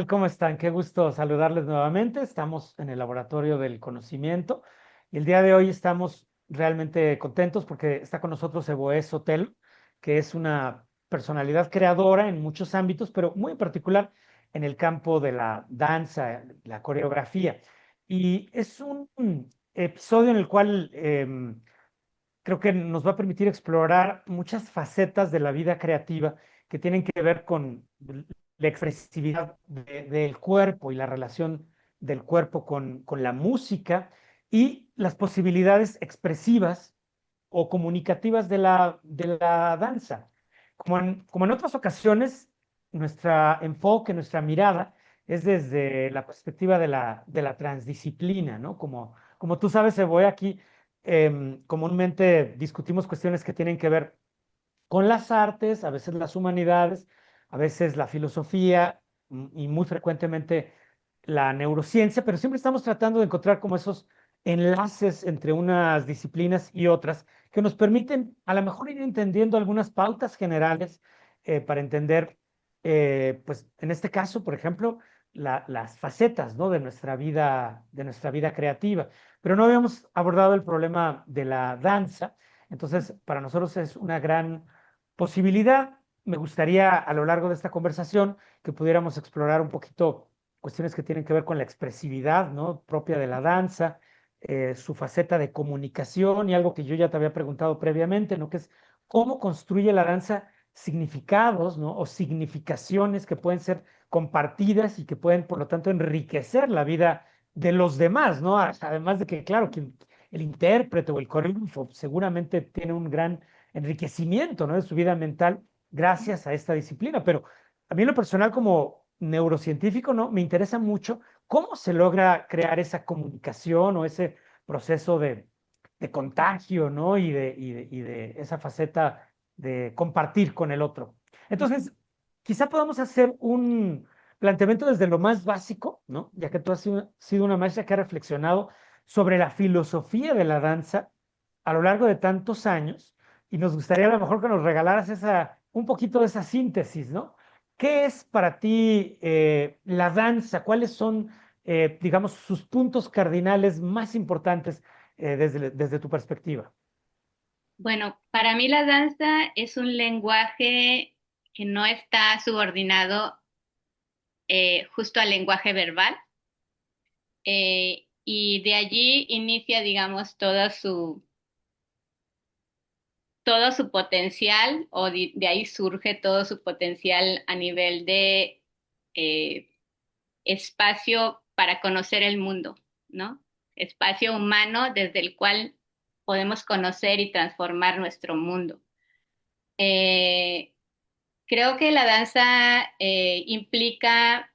¿Cómo están? Qué gusto saludarles nuevamente. Estamos en el Laboratorio del Conocimiento y el día de hoy estamos realmente contentos porque está con nosotros Eboé Sotelo, que es una personalidad creadora en muchos ámbitos, pero muy en particular en el campo de la danza, la coreografía. Y es un episodio en el cual creo que nos va a permitir explorar muchas facetas de la vida creativa que tienen que ver con la expresividad del cuerpo y la relación del cuerpo con la música y las posibilidades expresivas o comunicativas de la danza. Como en otras ocasiones, nuestro enfoque, nuestra mirada es desde la perspectiva de la transdisciplina, ¿no? Como tú sabes, voy aquí comúnmente discutimos cuestiones que tienen que ver con las artes, a veces las humanidades, a veces la filosofía y muy frecuentemente la neurociencia, pero siempre estamos tratando de encontrar como esos enlaces entre unas disciplinas y otras que nos permiten a lo mejor ir entendiendo algunas pautas generales para entender, pues en este caso, por ejemplo, las facetas, ¿no? de nuestra vida creativa. Pero no habíamos abordado el problema de la danza, entonces para nosotros es una gran posibilidad. Me gustaría a lo largo de esta conversación que pudiéramos explorar un poquito cuestiones que tienen que ver con la expresividad, ¿no? propia de la danza, su faceta de comunicación y algo que yo ya te había preguntado previamente, ¿no? que es cómo construye la danza significados, ¿no? o significaciones que pueden ser compartidas y que pueden, por lo tanto, enriquecer la vida de los demás, ¿no? Además de que, claro, que el intérprete o el coreógrafo seguramente tiene un gran enriquecimiento, ¿no? de su vida mental gracias a esta disciplina. Pero a mí en lo personal como neurocientífico, ¿no? Me interesa mucho cómo se logra crear esa comunicación o ese proceso de contagio, ¿no? Y de esa faceta de compartir con el otro. Entonces, quizá podamos hacer un planteamiento desde lo más básico, ¿no? Ya que tú has sido una maestra que ha reflexionado sobre la filosofía de la danza a lo largo de tantos años y nos gustaría a lo mejor que nos regalaras un poquito de esa síntesis, ¿no? ¿Qué es para ti la danza? ¿Cuáles son, digamos, sus puntos cardinales más importantes desde tu perspectiva? Bueno, para mí la danza es un lenguaje que no está subordinado justo al lenguaje verbal, y de allí inicia, digamos, todo su potencial, o de ahí surge todo su potencial a nivel de eh, espacio para conocer el mundo, ¿no? Espacio humano desde el cual podemos conocer y transformar nuestro mundo. Eh, Creo que la danza implica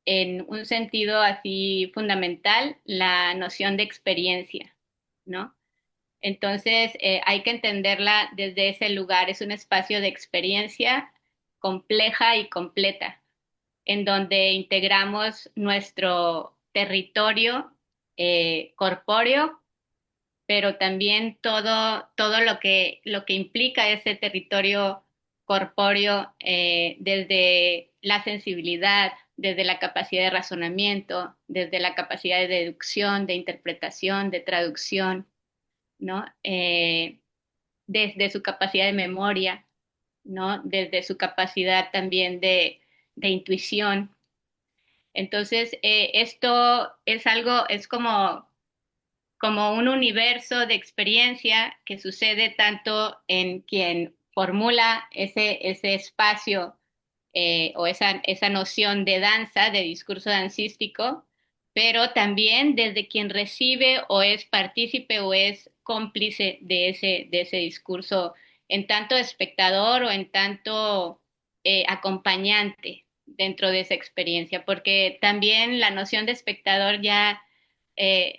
en un sentido así fundamental la noción de experiencia, ¿no? Entonces hay que entenderla desde ese lugar. Es un espacio de experiencia compleja y completa, en donde integramos nuestro territorio corpóreo, pero también todo lo que implica ese territorio corpóreo, desde la sensibilidad, desde la capacidad de razonamiento, desde la capacidad de deducción, de interpretación, de traducción, ¿no? Desde su capacidad de memoria, ¿no? Desde su capacidad también de intuición. Entonces, esto es como un universo de experiencia que sucede tanto en quien formula ese espacio, o esa noción de danza, de discurso dancístico, pero también desde quien recibe o es partícipe o es cómplice de ese discurso, en tanto espectador o en tanto acompañante dentro de esa experiencia, porque también la noción de espectador ya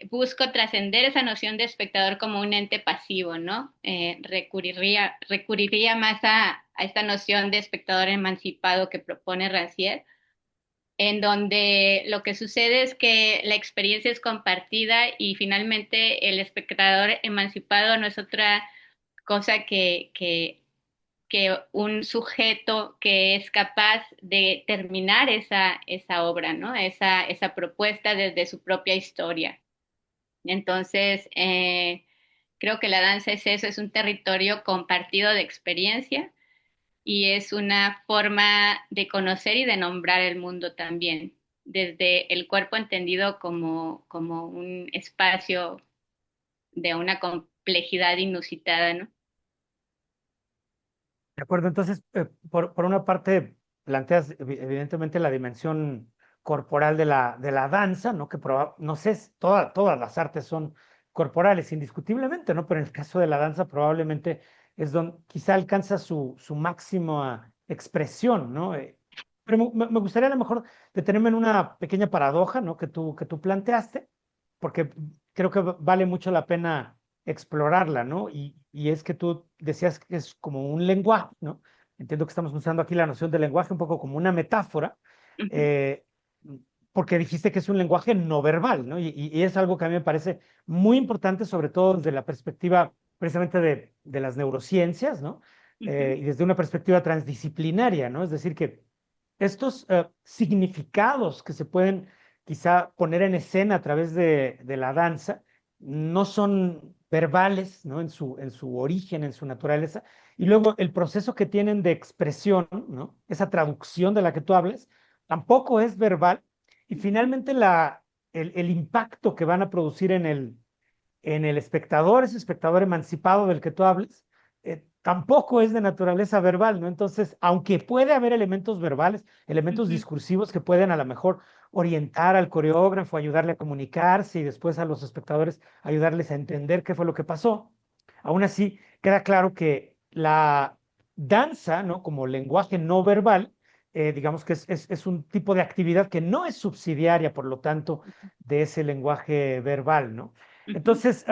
busco trascender esa noción de espectador como un ente pasivo, ¿no? Recurriría más a esta noción de espectador emancipado que propone Rancière, en donde lo que sucede es que la experiencia es compartida y finalmente el espectador emancipado no es otra cosa que que un sujeto que es capaz de terminar esa obra, ¿no? Esa propuesta desde su propia historia. Entonces, creo que la danza es eso, es un territorio compartido de experiencia y es una forma de conocer y de nombrar el mundo también, desde el cuerpo entendido como un espacio de una complejidad inusitada, ¿no? De acuerdo, entonces, por una parte, planteas evidentemente la dimensión corporal de la danza, ¿no? Que no sé, todas las artes son corporales, indiscutiblemente, ¿no? Pero en el caso de la danza probablemente es donde quizá alcanza su máxima expresión, ¿no? Pero me gustaría a lo mejor detenerme en una pequeña paradoja, ¿no? Que tú planteaste, porque creo que vale mucho la pena explorarla, ¿no? Y es que tú decías que es como un lenguaje, ¿no? Entiendo que estamos usando aquí la noción del lenguaje un poco como una metáfora, Ujú, eh, porque dijiste que es un lenguaje no verbal, ¿no? Y es algo que a mí me parece muy importante, sobre todo desde la perspectiva precisamente de las neurociencias, ¿no? ujú, Y desde una perspectiva transdisciplinaria, ¿no? Es decir, que estos significados que se pueden quizá poner en escena a través de la danza, no son verbales, ¿no? En su origen, en su naturaleza, y luego el proceso que tienen de expresión, ¿no? Esa traducción de la que tú hablas, tampoco es verbal, y finalmente el impacto que van a producir en el espectador, ese espectador emancipado del que tú hables, tampoco es de naturaleza verbal, ¿no? Entonces, aunque puede haber elementos verbales, elementos ujú, discursivos que pueden a lo mejor orientar al coreógrafo, ayudarle a comunicarse y después a los espectadores ayudarles a entender qué fue lo que pasó, aún así queda claro que la danza, ¿no? Como lenguaje no verbal, digamos que es un tipo de actividad que no es subsidiaria, por lo tanto, de ese lenguaje verbal, ¿no? ujú, Entonces,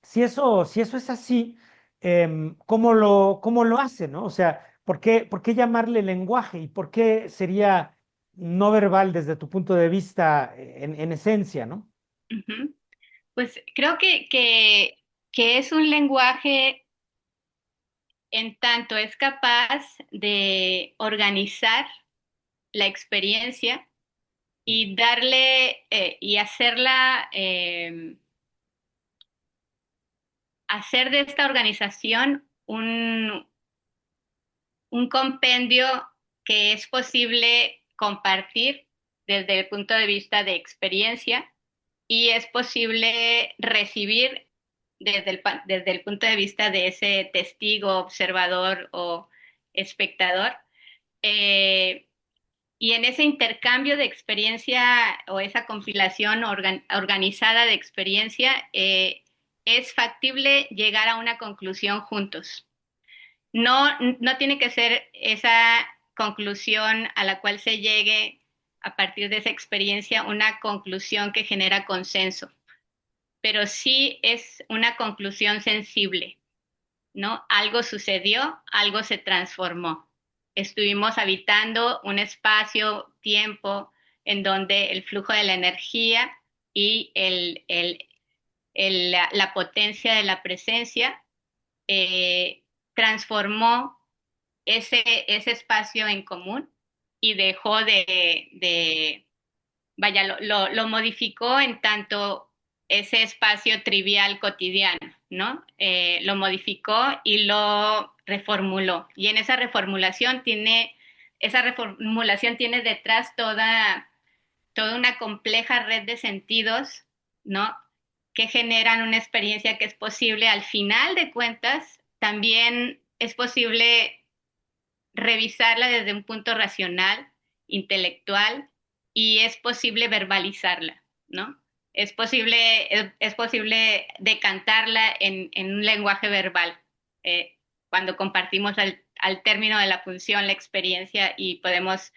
si eso es así, cómo lo hace, ¿no? O sea, por qué llamarle lenguaje y por qué sería no verbal desde tu punto de vista en esencia, ¿no? ujú. Pues creo que es un lenguaje en tanto es capaz de organizar la experiencia y darle y hacer de esta organización un compendio que es posible compartir desde el punto de vista de experiencia y es posible recibir desde el punto de vista de ese testigo, observador o espectador. Eh, y en ese intercambio de experiencia o esa compilación organizada de experiencia, es factible llegar a una conclusión juntos. No tiene que ser esa conclusión a la cual se llegue a partir de esa experiencia una conclusión que genera consenso, pero sí es una conclusión sensible, ¿no? Algo sucedió, algo se transformó. Estuvimos habitando un espacio, tiempo, en donde el flujo de la energía y la potencia de la presencia transformó ese espacio en común y dejó vaya, lo modificó en tanto ese espacio trivial cotidiano, ¿no? Lo modificó y lo reformuló. Y en esa reformulación tiene detrás toda una compleja red de sentidos, ¿no? Que generan una experiencia que es posible, al final de cuentas, también es posible revisarla desde un punto racional, intelectual, y es posible verbalizarla, ¿no? Es posible decantarla en un lenguaje verbal, cuando compartimos al término de la función la experiencia y podemos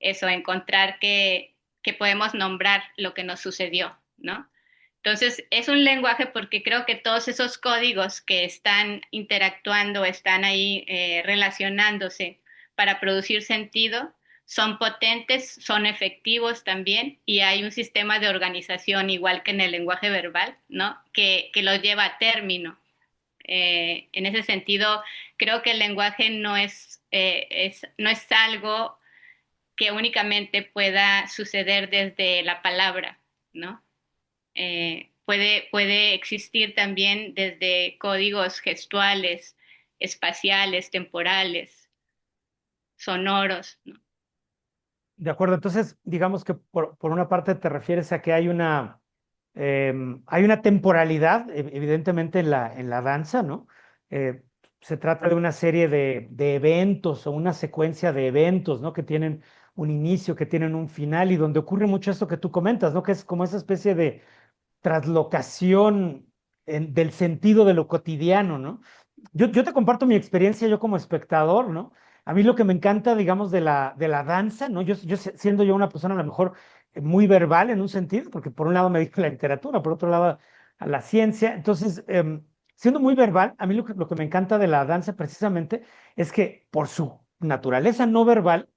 eso, encontrar que podemos nombrar lo que nos sucedió, ¿no? Entonces, es un lenguaje porque creo que todos esos códigos que están interactuando, están ahí relacionándose para producir sentido, son potentes, son efectivos también y hay un sistema de organización igual que en el lenguaje verbal, ¿no? Que lo lleva a término. En ese sentido, creo que el lenguaje no es algo que únicamente pueda suceder desde la palabra, ¿no? Puede existir también desde códigos gestuales, espaciales, temporales, sonoros, ¿no? De acuerdo, entonces digamos que por una parte te refieres a que hay una temporalidad, evidentemente en la danza, ¿no? Eh, Se trata de una serie de eventos o una secuencia de eventos, ¿no? Que tienen un inicio, que tienen un final y donde ocurre mucho esto que tú comentas, ¿no? Que es como esa especie de traslocación del sentido de lo cotidiano, ¿no? Yo te comparto mi experiencia yo como espectador, ¿no? A mí lo que me encanta, digamos, de la danza, ¿no? Siendo yo una persona a lo mejor muy verbal en un sentido, porque por un lado me dedico a la literatura, por otro lado a la ciencia, entonces, siendo muy verbal, a mí lo que me encanta de la danza precisamente es que por su naturaleza no verbal,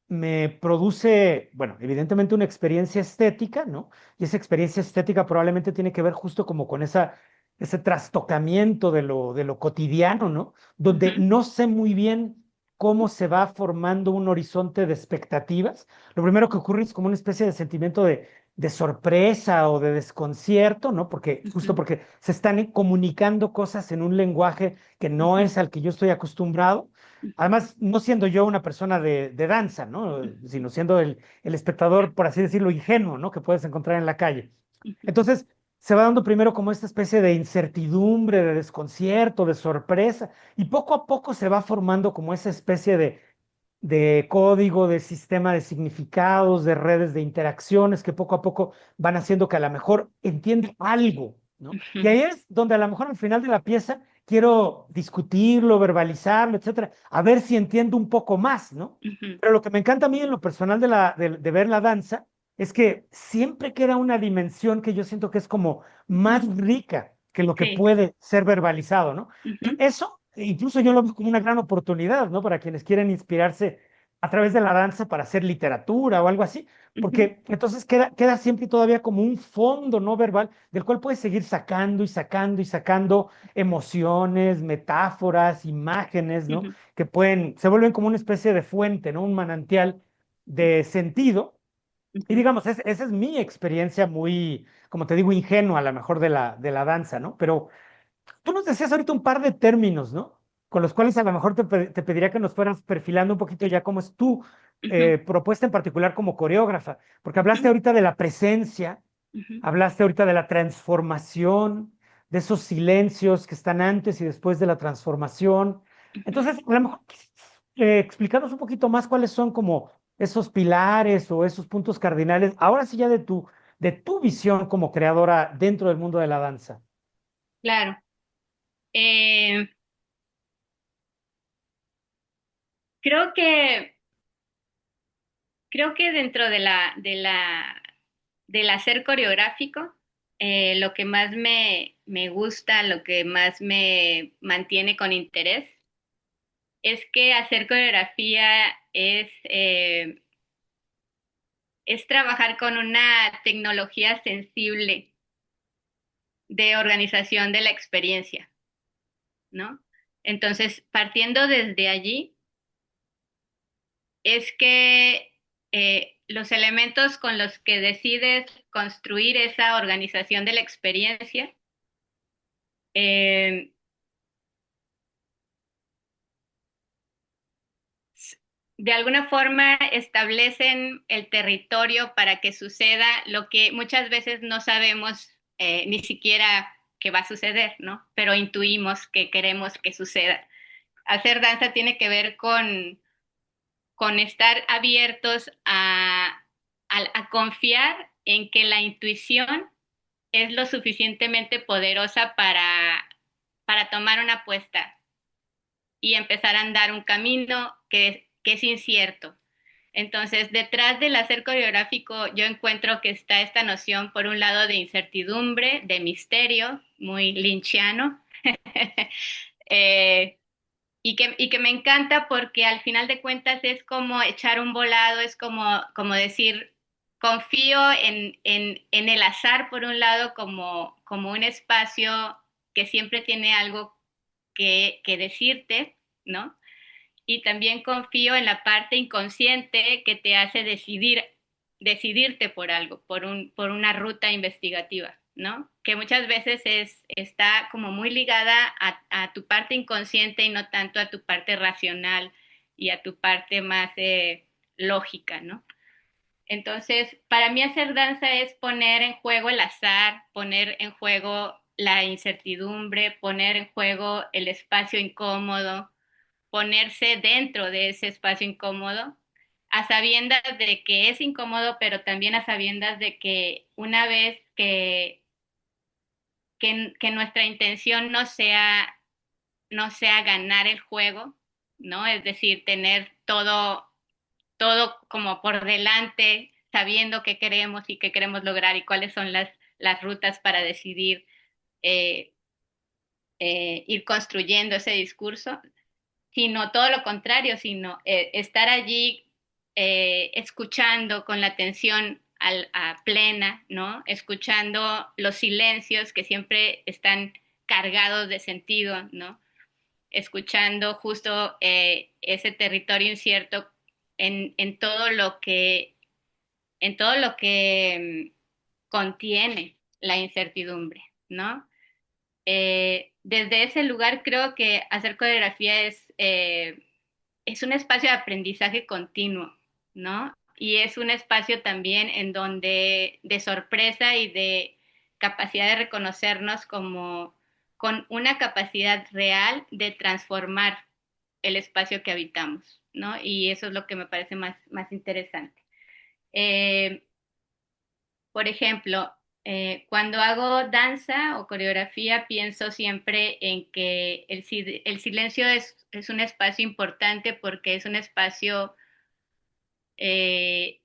me produce, bueno, evidentemente una experiencia estética, ¿no? Y esa experiencia estética probablemente tiene que ver justo como con ese trastocamiento de lo cotidiano, ¿no? Donde Ujú, no sé muy bien cómo se va formando un horizonte de expectativas. Lo primero que ocurre es como una especie de sentimiento de sorpresa o de desconcierto, ¿no? Porque justo ujú, porque se están comunicando cosas en un lenguaje que no ujú, es al que yo estoy acostumbrado. ujú, Además, no siendo yo una persona de danza, ¿no? Sino siendo el espectador, por así decirlo, ingenuo, ¿no? Que puedes encontrar en la calle. ujú, Entonces, se va dando primero como esta especie de incertidumbre, de desconcierto, de sorpresa, y poco a poco se va formando como esa especie de código, de sistema de significados, de redes de interacciones que poco a poco van haciendo que a lo mejor entienda algo, ¿no? Y ujú, ahí es donde a lo mejor al final de la pieza quiero discutirlo, verbalizarlo, etcétera, a ver si entiendo un poco más, ¿no? ujú, Pero lo que me encanta a mí en lo personal de ver la danza es que siempre queda una dimensión que yo siento que es como ujú. más rica que lo que Sí. puede ser verbalizado, ¿no? Y Ujú, eso, incluso yo lo veo como una gran oportunidad, ¿no? Para quienes quieren inspirarse a través de la danza para hacer literatura o algo así, ujú, porque entonces queda siempre todavía como un fondo no verbal del cual puedes seguir sacando y sacando y sacando emociones, metáforas, imágenes, ¿no? ujú, Que se vuelven como una especie de fuente, ¿no? Un manantial de sentido. Y ujú, digamos, esa es mi experiencia muy, como te digo, ingenua a lo mejor de la danza, ¿no? Pero tú nos decías ahorita un par de términos, ¿no? Con los cuales a lo mejor te pediría que nos fueras perfilando un poquito ya cómo es tu ujú, propuesta en particular como coreógrafa, porque hablaste ujú, ahorita de la presencia, ujú, hablaste ahorita de la transformación, de esos silencios que están antes y después de la transformación. ujú. Entonces, a lo mejor explicarnos un poquito más cuáles son como esos pilares o esos puntos cardinales, ahora sí ya de tu visión como creadora dentro del mundo de la danza. Claro. Eh, creo que, creo que dentro del hacer coreográfico, lo que más me gusta, lo que más me mantiene con interés, es que hacer coreografía es trabajar con una tecnología sensible de organización de la experiencia, ¿no? Entonces, partiendo desde allí, es que los elementos con los que decides construir esa organización de la experiencia eh, de alguna forma establecen el territorio para que suceda lo que muchas veces no sabemos ni siquiera que va a suceder, ¿no? Pero intuimos que queremos que suceda. Hacer danza tiene que ver con estar abiertos a confiar en que la intuición es lo suficientemente poderosa para tomar una apuesta y empezar a andar un camino que es incierto. Entonces, detrás del hacer coreográfico, yo encuentro que está esta noción, por un lado, de incertidumbre, de misterio, muy lynchiano, eh, y que me encanta porque al final de cuentas es como echar un volado, es como decir, confío en el azar, por un lado, como un espacio que siempre tiene algo que decirte, ¿no? Y también confío en la parte inconsciente que te hace decidirte por algo, por una ruta investigativa, ¿no? Que muchas veces está como muy ligada a tu parte inconsciente y no tanto a tu parte racional y a tu parte más lógica, ¿no? Entonces, para mí hacer danza es poner en juego el azar, poner en juego la incertidumbre, poner en juego el espacio incómodo, ponerse dentro de ese espacio incómodo, a sabiendas de que es incómodo, pero también a sabiendas de que una vez que nuestra intención no sea ganar el juego, ¿no? Es decir, tener todo como por delante, sabiendo qué queremos y qué queremos lograr y cuáles son las rutas para decidir eh, ir construyendo ese discurso, sino todo lo contrario, sino estar allí escuchando con la atención a plena, ¿no? Escuchando los silencios que siempre están cargados de sentido, ¿no? Escuchando justo ese territorio incierto en todo en todo lo que contiene la incertidumbre, ¿no? Desde ese lugar creo que hacer coreografía es un espacio de aprendizaje continuo, ¿no? Y es un espacio también en donde de sorpresa y de capacidad de reconocernos como con una capacidad real de transformar el espacio que habitamos, ¿no? Y eso es lo que me parece más interesante. Eh, por ejemplo, cuando hago danza o coreografía, pienso siempre en que el silencio es un espacio importante porque es un espacio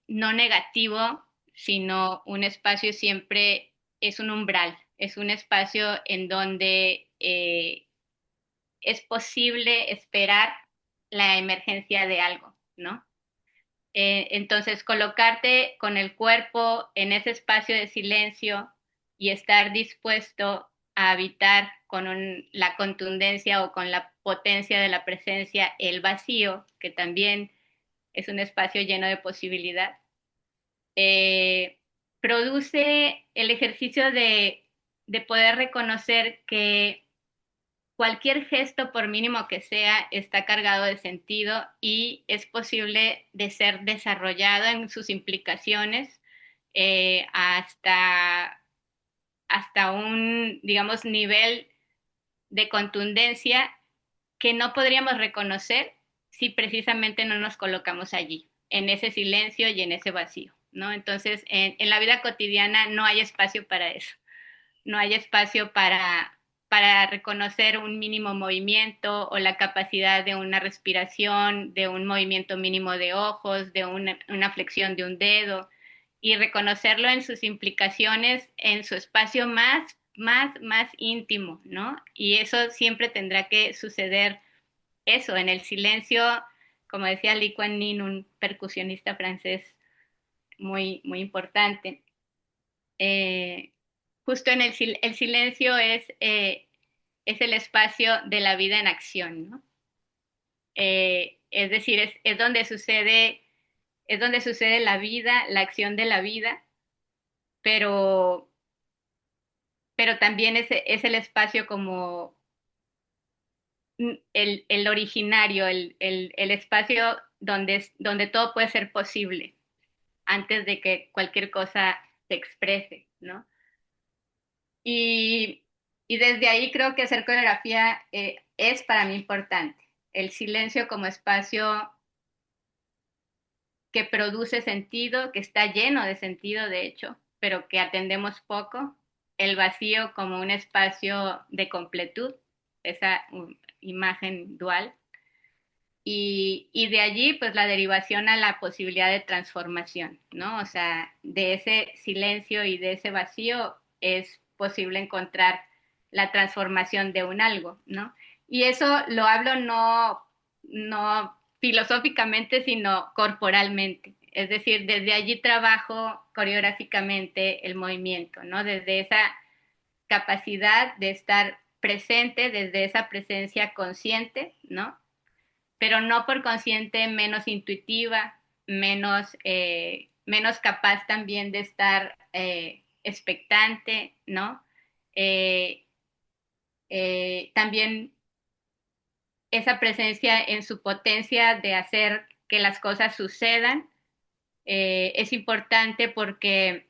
no negativo, sino un espacio siempre es un umbral, es un espacio en donde es posible esperar la emergencia de algo, ¿no? Entonces, colocarte con el cuerpo en ese espacio de silencio y estar dispuesto a habitar con la contundencia o con la potencia de la presencia el vacío, que también es un espacio lleno de posibilidad, eh, produce el ejercicio de poder reconocer que cualquier gesto, por mínimo que sea, está cargado de sentido y es posible de ser desarrollado en sus implicaciones eh, hasta, hasta un, digamos, nivel de contundencia que no podríamos reconocer si precisamente no nos colocamos allí, en ese silencio y en ese vacío, ¿no? Entonces, en la vida cotidiana no hay espacio para eso, no hay espacio para reconocer un mínimo movimiento o la capacidad de una respiración, de un movimiento mínimo de ojos, de una flexión de un dedo y reconocerlo en sus implicaciones, en su espacio más íntimo, ¿no? Y eso siempre tendrá que suceder eso, en el silencio, como decía Lee Kuan Yin, un percusionista francés muy importante, eh, justo en el silencio es el espacio de la vida en acción, ¿no? Es decir, es donde sucede la vida, la acción de la vida, pero, pero también es el espacio como el originario, el espacio donde todo puede ser posible antes de que cualquier cosa se exprese, ¿no? Y, y desde ahí creo que hacer coreografía es para mí importante. El silencio como espacio que produce sentido, que está lleno de sentido, de hecho, pero que atendemos poco. El vacío como un espacio de completud, esa imagen dual. Y de allí, pues la derivación a la posibilidad de transformación, ¿no? O sea, de ese silencio y de ese vacío es posible encontrar la transformación de un algo, ¿no? Y eso lo hablo no filosóficamente, sino corporalmente. Es decir, desde allí trabajo coreográficamente el movimiento, ¿no? Desde esa capacidad de estar presente desde esa presencia consciente, ¿no? Pero no por consciente menos intuitiva, menos capaz también de estar expectante, ¿no? Eh, también esa presencia en su potencia de hacer que las cosas sucedan es importante porque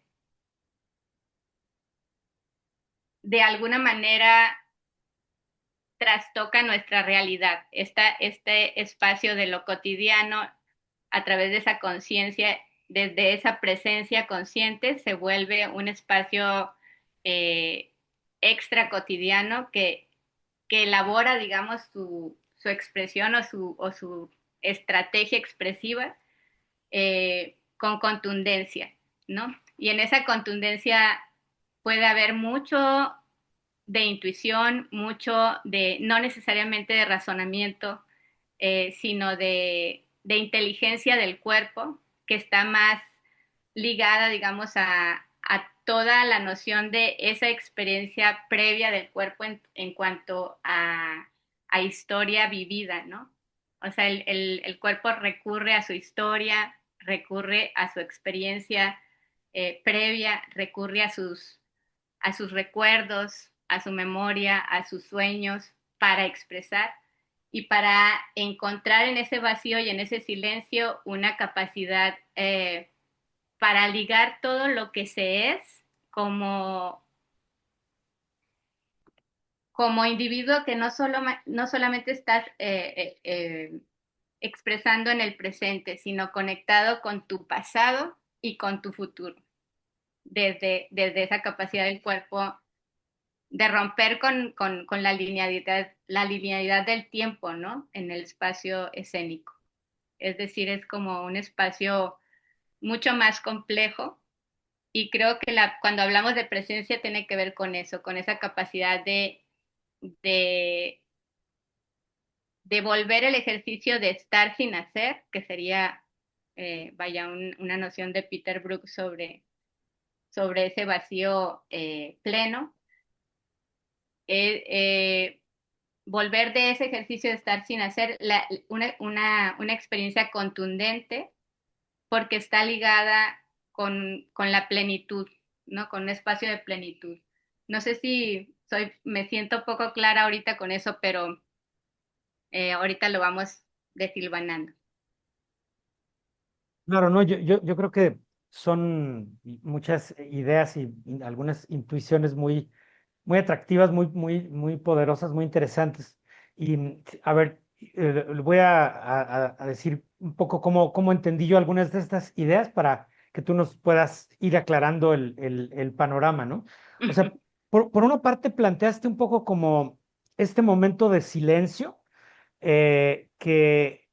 de alguna manera trastoca nuestra realidad, este espacio de lo cotidiano a través de esa conciencia, desde esa presencia consciente, se vuelve un espacio eh, extra cotidiano que elabora, digamos, su expresión o su estrategia expresiva con contundencia, ¿no? Y en esa contundencia puede haber mucho de intuición, mucho de, no necesariamente de razonamiento, sino de inteligencia del cuerpo, que está más ligada, digamos, a toda la noción de esa experiencia previa del cuerpo en cuanto a historia vivida, ¿no? O sea, el cuerpo recurre a su historia, recurre a su experiencia previa, recurre a sus recuerdos, a su memoria, a sus sueños para expresar y para encontrar en ese vacío y en ese silencio una capacidad para ligar todo lo que se es como, como individuo que no solamente estás expresando en el presente, sino conectado con tu pasado y con tu futuro, desde esa capacidad del cuerpo de romper con la linealidad del tiempo, ¿no? En el espacio escénico. Es decir, es como un espacio mucho más complejo y creo que cuando hablamos de presencia tiene que ver con eso, con esa capacidad de, de volver el ejercicio de estar sin hacer, que sería, vaya, una noción de Peter Brook sobre ese vacío pleno. Eh, eh, Volver de ese ejercicio de estar sin hacer una experiencia contundente porque está ligada con la plenitud, ¿no? Con un espacio de plenitud. No sé si me siento poco clara ahorita con eso, pero ahorita lo vamos desilvanando. Claro, no, yo creo que son muchas ideas y algunas intuiciones muy atractivas, muy poderosas, muy interesantes. Y a ver, le voy a decir un poco cómo entendí yo algunas de estas ideas para que tú nos puedas ir aclarando el panorama, ¿no? O sea, por una parte planteaste un poco como este momento de silencio, que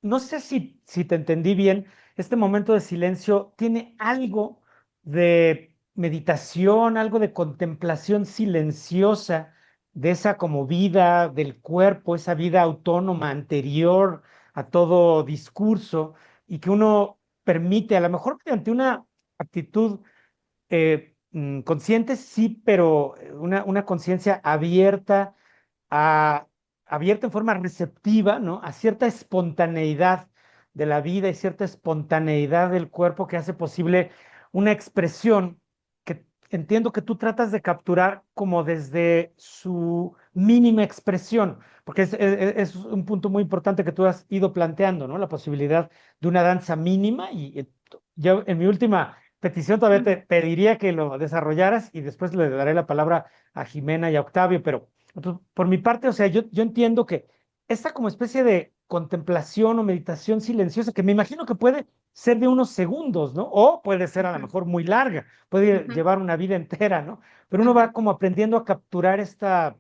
no sé si te entendí bien, este momento de silencio tiene algo de meditación, algo de contemplación silenciosa de esa como vida del cuerpo, esa vida autónoma anterior a todo discurso y que uno permite, a lo mejor mediante una actitud consciente, sí, pero una conciencia abierta a, abierta en forma receptiva, ¿no? A cierta espontaneidad de la vida y cierta espontaneidad del cuerpo que hace posible una expresión que entiendo que tú tratas de capturar como desde su mínima expresión, porque es un punto muy importante que tú has ido planteando, ¿no? La posibilidad de una danza mínima y yo en mi última petición todavía te pediría que lo desarrollaras y después le daré la palabra a Jimena y a Octavio, pero entonces, por mi parte, o sea, yo entiendo que esta como especie de contemplación o meditación silenciosa, que me imagino que puede ser de unos segundos, ¿no? O puede ser a lo mejor muy larga, puede llevar una vida entera, ¿no? Pero uno va como aprendiendo a capturar esta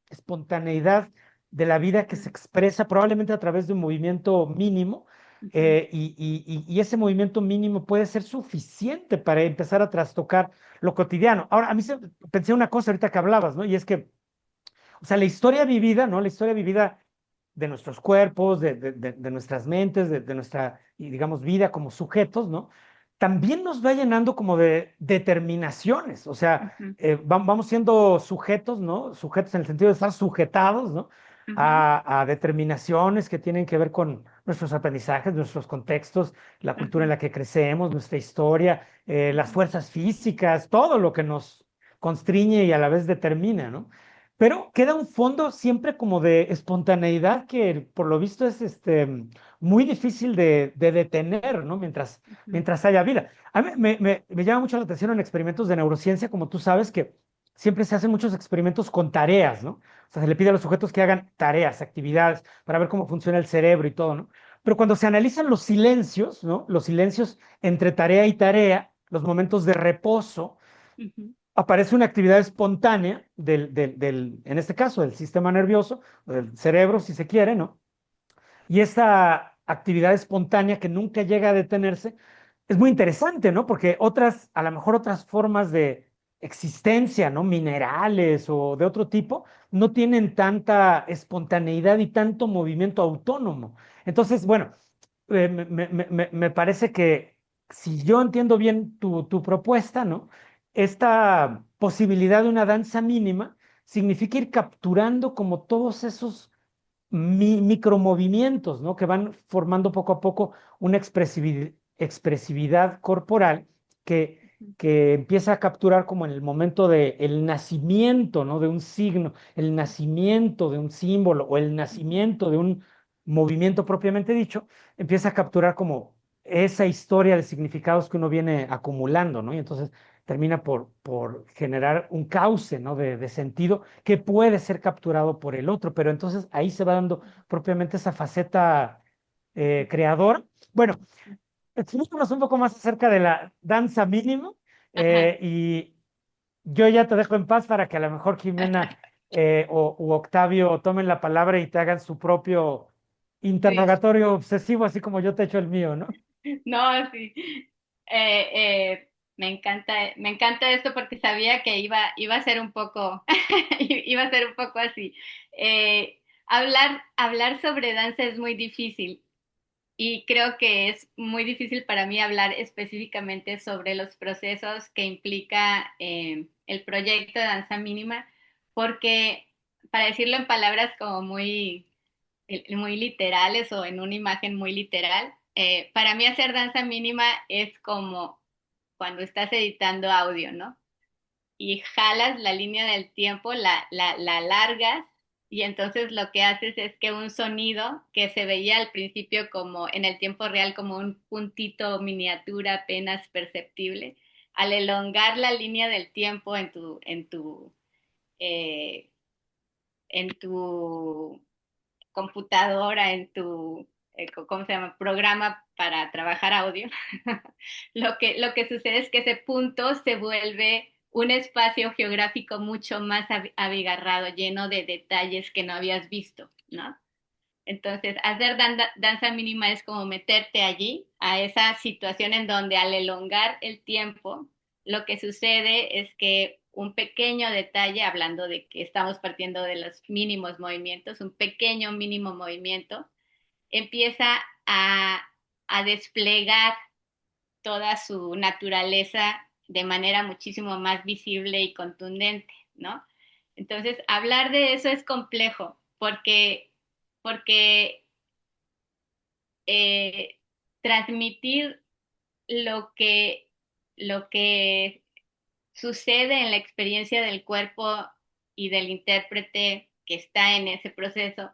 espontaneidad de la vida que se expresa probablemente a través de un movimiento mínimo, y ese movimiento mínimo puede ser suficiente para empezar a trastocar lo cotidiano. Ahora, a mí pensé una cosa ahorita que hablabas, ¿no? Y es que o sea, la historia vivida, ¿no? La historia vivida de nuestros cuerpos, de nuestras mentes, de nuestra, y digamos, vida como sujetos, ¿no? también nos va llenando como de determinaciones, o sea, Ujú, vamos siendo sujetos, ¿no? Sujetos en el sentido de estar sujetados, ¿no? ujú, A determinaciones que tienen que ver con nuestros aprendizajes, nuestros contextos, la cultura en ujú, la que crecemos, nuestra historia, las ujú, fuerzas físicas, todo lo que nos constriñe y a la vez determina, ¿no? Pero queda un fondo siempre como de espontaneidad que por lo visto es muy difícil de detener, ¿no? ujú, Mientras haya vida. A mí me llama mucho la atención en experimentos de neurociencia, como tú sabes, que siempre se hacen muchos experimentos con tareas, ¿no? O sea, se le pide a los sujetos que hagan tareas, actividades, para ver cómo funciona el cerebro y todo, ¿no? Pero cuando se analizan los silencios, ¿no? Los silencios entre tarea y tarea, los momentos de reposo, ujú, aparece una actividad espontánea en este caso, del sistema nervioso, del cerebro, si se quiere, ¿no? Y esa actividad espontánea que nunca llega a detenerse es muy interesante, ¿no? Porque otras, a lo mejor otras formas de existencia, ¿no? Minerales o de otro tipo, no tienen tanta espontaneidad y tanto movimiento autónomo. Entonces, bueno, me parece que si yo entiendo bien tu propuesta, ¿no? Esta posibilidad de una danza mínima significa ir capturando como todos esos micromovimientos, ¿no? Que van formando poco a poco una expresividad corporal ujú, que empieza a capturar como en el momento de el nacimiento, ¿no? De un signo, el nacimiento de un símbolo o el ujú, nacimiento de un movimiento propiamente dicho, empieza a capturar como esa historia de significados que uno viene acumulando, ¿no? Y entonces termina por generar un cauce, ¿no? De sentido que puede ser capturado por el otro, pero entonces ahí se va dando propiamente esa faceta creadora. Bueno, explícanos un poco más acerca de la danza mínima ajá. y yo ya te dejo en paz para que a lo mejor Jimena u Octavio tomen la palabra y te hagan su propio Sí, interrogatorio obsesivo, así como yo te he hecho el mío, ¿no? no, sí. Me encanta esto porque sabía que iba a ser un poco, iba a ser un poco así. Hablar sobre danza es muy difícil y creo que es muy difícil para mí hablar específicamente sobre los procesos que implica el proyecto de danza mínima, porque para decirlo en palabras como muy literales o en una imagen muy literal. Para mí hacer danza mínima es como cuando estás editando audio, ¿no? Y jalas la línea del tiempo, la alargas y entonces lo que haces es que un sonido que se veía al principio como en el tiempo real como un puntito miniatura apenas perceptible, al elongar la línea del tiempo eh, en tu computadora, en tu, ¿cómo se llama? Programa para trabajar audio, lo que sucede es que ese punto se vuelve un espacio geográfico mucho más abigarrado, lleno de detalles que no habías visto, ¿no? Entonces, hacer danza mínima es como meterte allí, a esa situación en donde al elongar el tiempo, lo que sucede es que un pequeño detalle, hablando de que estamos partiendo de los mínimos movimientos, un pequeño mínimo movimiento, empieza a desplegar toda su naturaleza de manera muchísimo más visible y contundente, ¿no? Entonces, hablar de eso es complejo porque eh, transmitir lo lo que sucede en la experiencia del cuerpo y del intérprete que está en ese proceso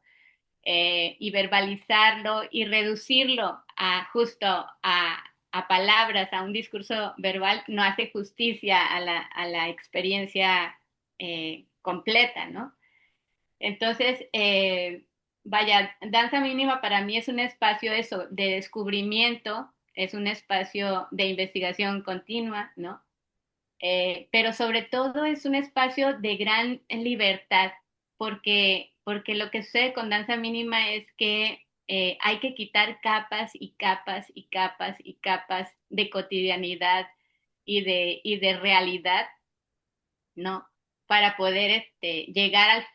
y verbalizarlo y reducirlo a justo a palabras, a un discurso verbal, no hace justicia a la experiencia completa, ¿no? Entonces, vaya, danza mínima para mí es un espacio eso, de descubrimiento, es un espacio de investigación continua, ¿no? Pero sobre todo es un espacio de gran libertad, porque lo que sucede con danza mínima es que hay que quitar capas y capas y capas y capas de cotidianidad y de realidad, ¿no? Para poder llegar al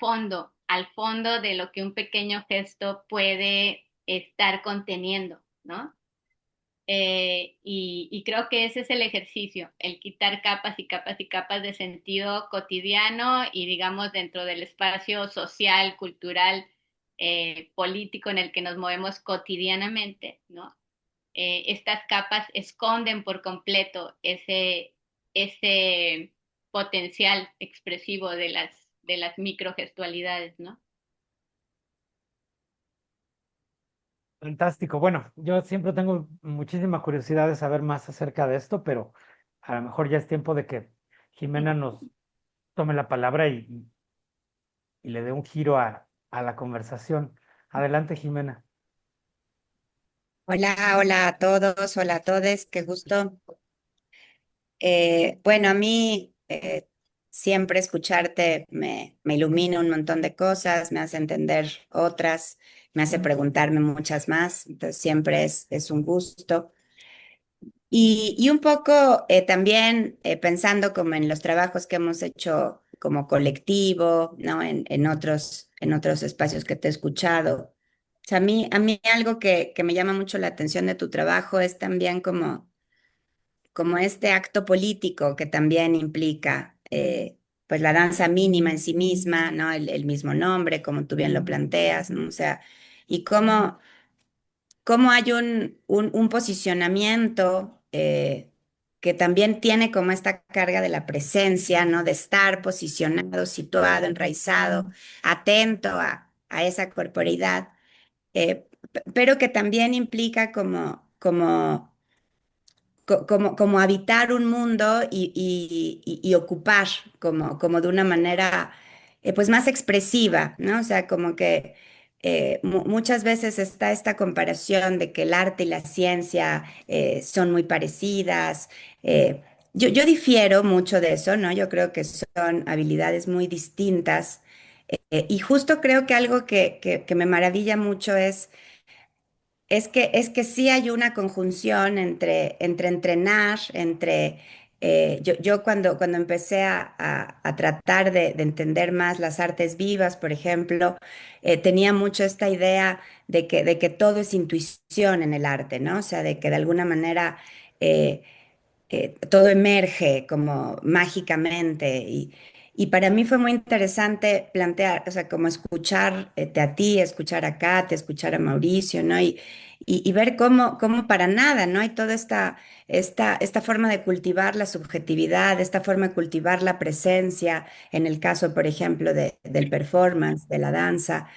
fondo de lo que un pequeño gesto puede estar conteniendo, ¿no? y creo que ese es el ejercicio, el quitar capas y capas y capas de sentido cotidiano y digamos dentro del espacio social, cultural, político en el que nos movemos cotidianamente, ¿no? Estas capas esconden por completo ese potencial expresivo de las microgestualidades, ¿no? Fantástico. Bueno, yo siempre tengo muchísima curiosidad de saber más acerca de esto, pero a lo mejor ya es tiempo de que Jimena nos tome la palabra y le dé un giro a la conversación. Adelante, Jimena. Hola, hola a todos, hola a todos, qué gusto. Bueno, a mí siempre escucharte me ilumina un montón de cosas, me hace entender otras, me hace preguntarme muchas más, entonces siempre es un gusto. Y un poco también pensando como en los trabajos que hemos hecho como colectivo, ¿no? En otros espacios que te he escuchado. O sea, a mí algo que me llama mucho la atención de tu trabajo es también como este acto político que también implica pues la danza mínima en sí misma, ¿no? El mismo nombre, como tú bien lo planteas, ¿no? O sea, y cómo hay un posicionamiento que también tiene como esta carga de la presencia, ¿no? De estar posicionado, situado, enraizado, atento a esa corporeidad, pero que también implica como habitar un mundo y ocupar como de una manera pues más expresiva, ¿no? O sea, como que muchas veces está esta comparación de que el arte y la ciencia son muy parecidas. Yo difiero mucho de eso, ¿no? Yo creo que son habilidades muy distintas. Y justo creo que algo que me maravilla mucho es que sí hay una conjunción entre entrenar, yo cuando empecé a tratar de entender más las artes vivas, por ejemplo, tenía mucho esta idea de que todo es intuición en el arte, ¿no? O sea, de que de alguna manera eh, todo emerge como mágicamente y para mí fue muy interesante plantear, o sea, como escucharte a ti, escuchar a Kat, escuchar a Mauricio, ¿no? Y ver cómo para nada, ¿no? Hay toda esta forma de cultivar la subjetividad, esta forma de cultivar la presencia, en el caso, por ejemplo, del performance, de la danza.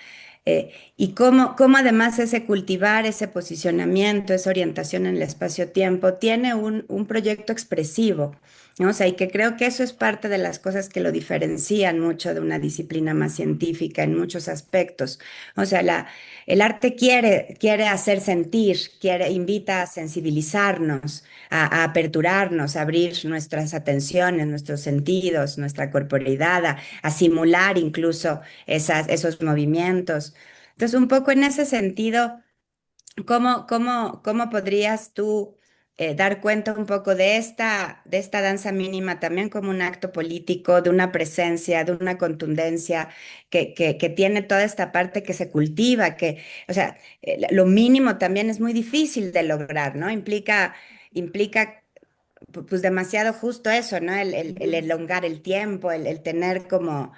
Y cómo además ese cultivar, ese posicionamiento, esa orientación en el espacio-tiempo tiene un proyecto expresivo, ¿no? O sea, y que creo que eso es parte de las cosas que lo diferencian mucho de una disciplina más científica en muchos aspectos. O sea, el arte quiere hacer sentir, invita a sensibilizarnos, a aperturarnos, a abrir nuestras atenciones, nuestros sentidos, nuestra corporeidad, a simular incluso esos movimientos. Entonces, un poco en ese sentido, cómo podrías tú dar cuenta un poco de esta danza mínima también como un acto político, de una presencia, de una contundencia que tiene toda esta parte que se cultiva, o sea, lo mínimo también es muy difícil de lograr, ¿no? Implica pues demasiado justo eso, ¿no? El elongar el tiempo, el tener como,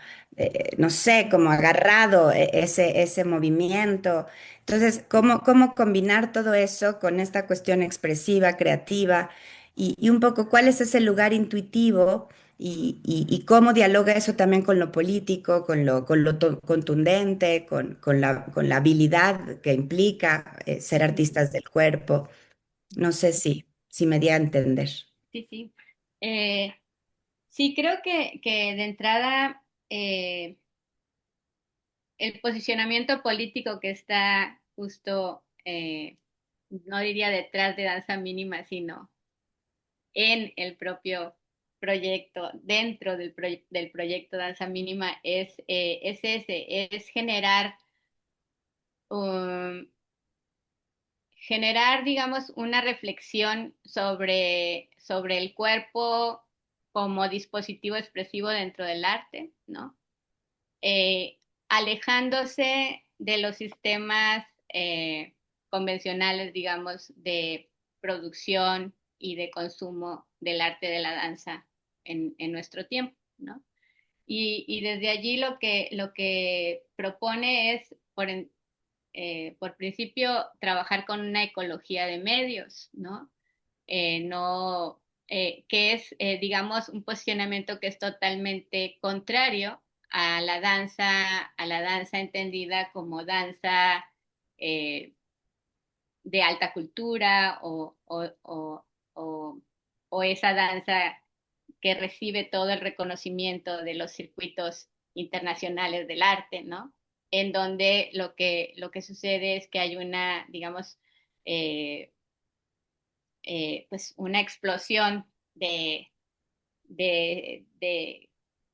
no sé, como agarrado ese movimiento. Entonces, cómo combinar todo eso con esta cuestión expresiva, creativa y un poco cuál es ese lugar intuitivo y cómo dialoga eso también con lo político, con lo contundente, con la habilidad que implica ser artistas del cuerpo. No sé si me di a entender. Sí, sí. Eh, sí, creo que de entrada el posicionamiento político que está justo, no diría detrás de Danza Mínima, sino en el propio proyecto, dentro del proyecto Danza Mínima, es ese, es um, generar, digamos, una reflexión sobre el cuerpo como dispositivo expresivo dentro del arte, ¿no? Eh, Alejándose de los sistemas convencionales, digamos, de producción y de consumo del arte de la danza en nuestro tiempo, ¿no? Y desde allí lo que propone es, por principio, trabajar con una ecología de medios, ¿no? No que es, digamos, un posicionamiento que es totalmente contrario a la danza entendida como danza eh, de alta cultura o esa danza que recibe todo el reconocimiento de los circuitos internacionales del arte, ¿no? En donde lo que sucede es que hay una, digamos, eh, pues una explosión de, de, de,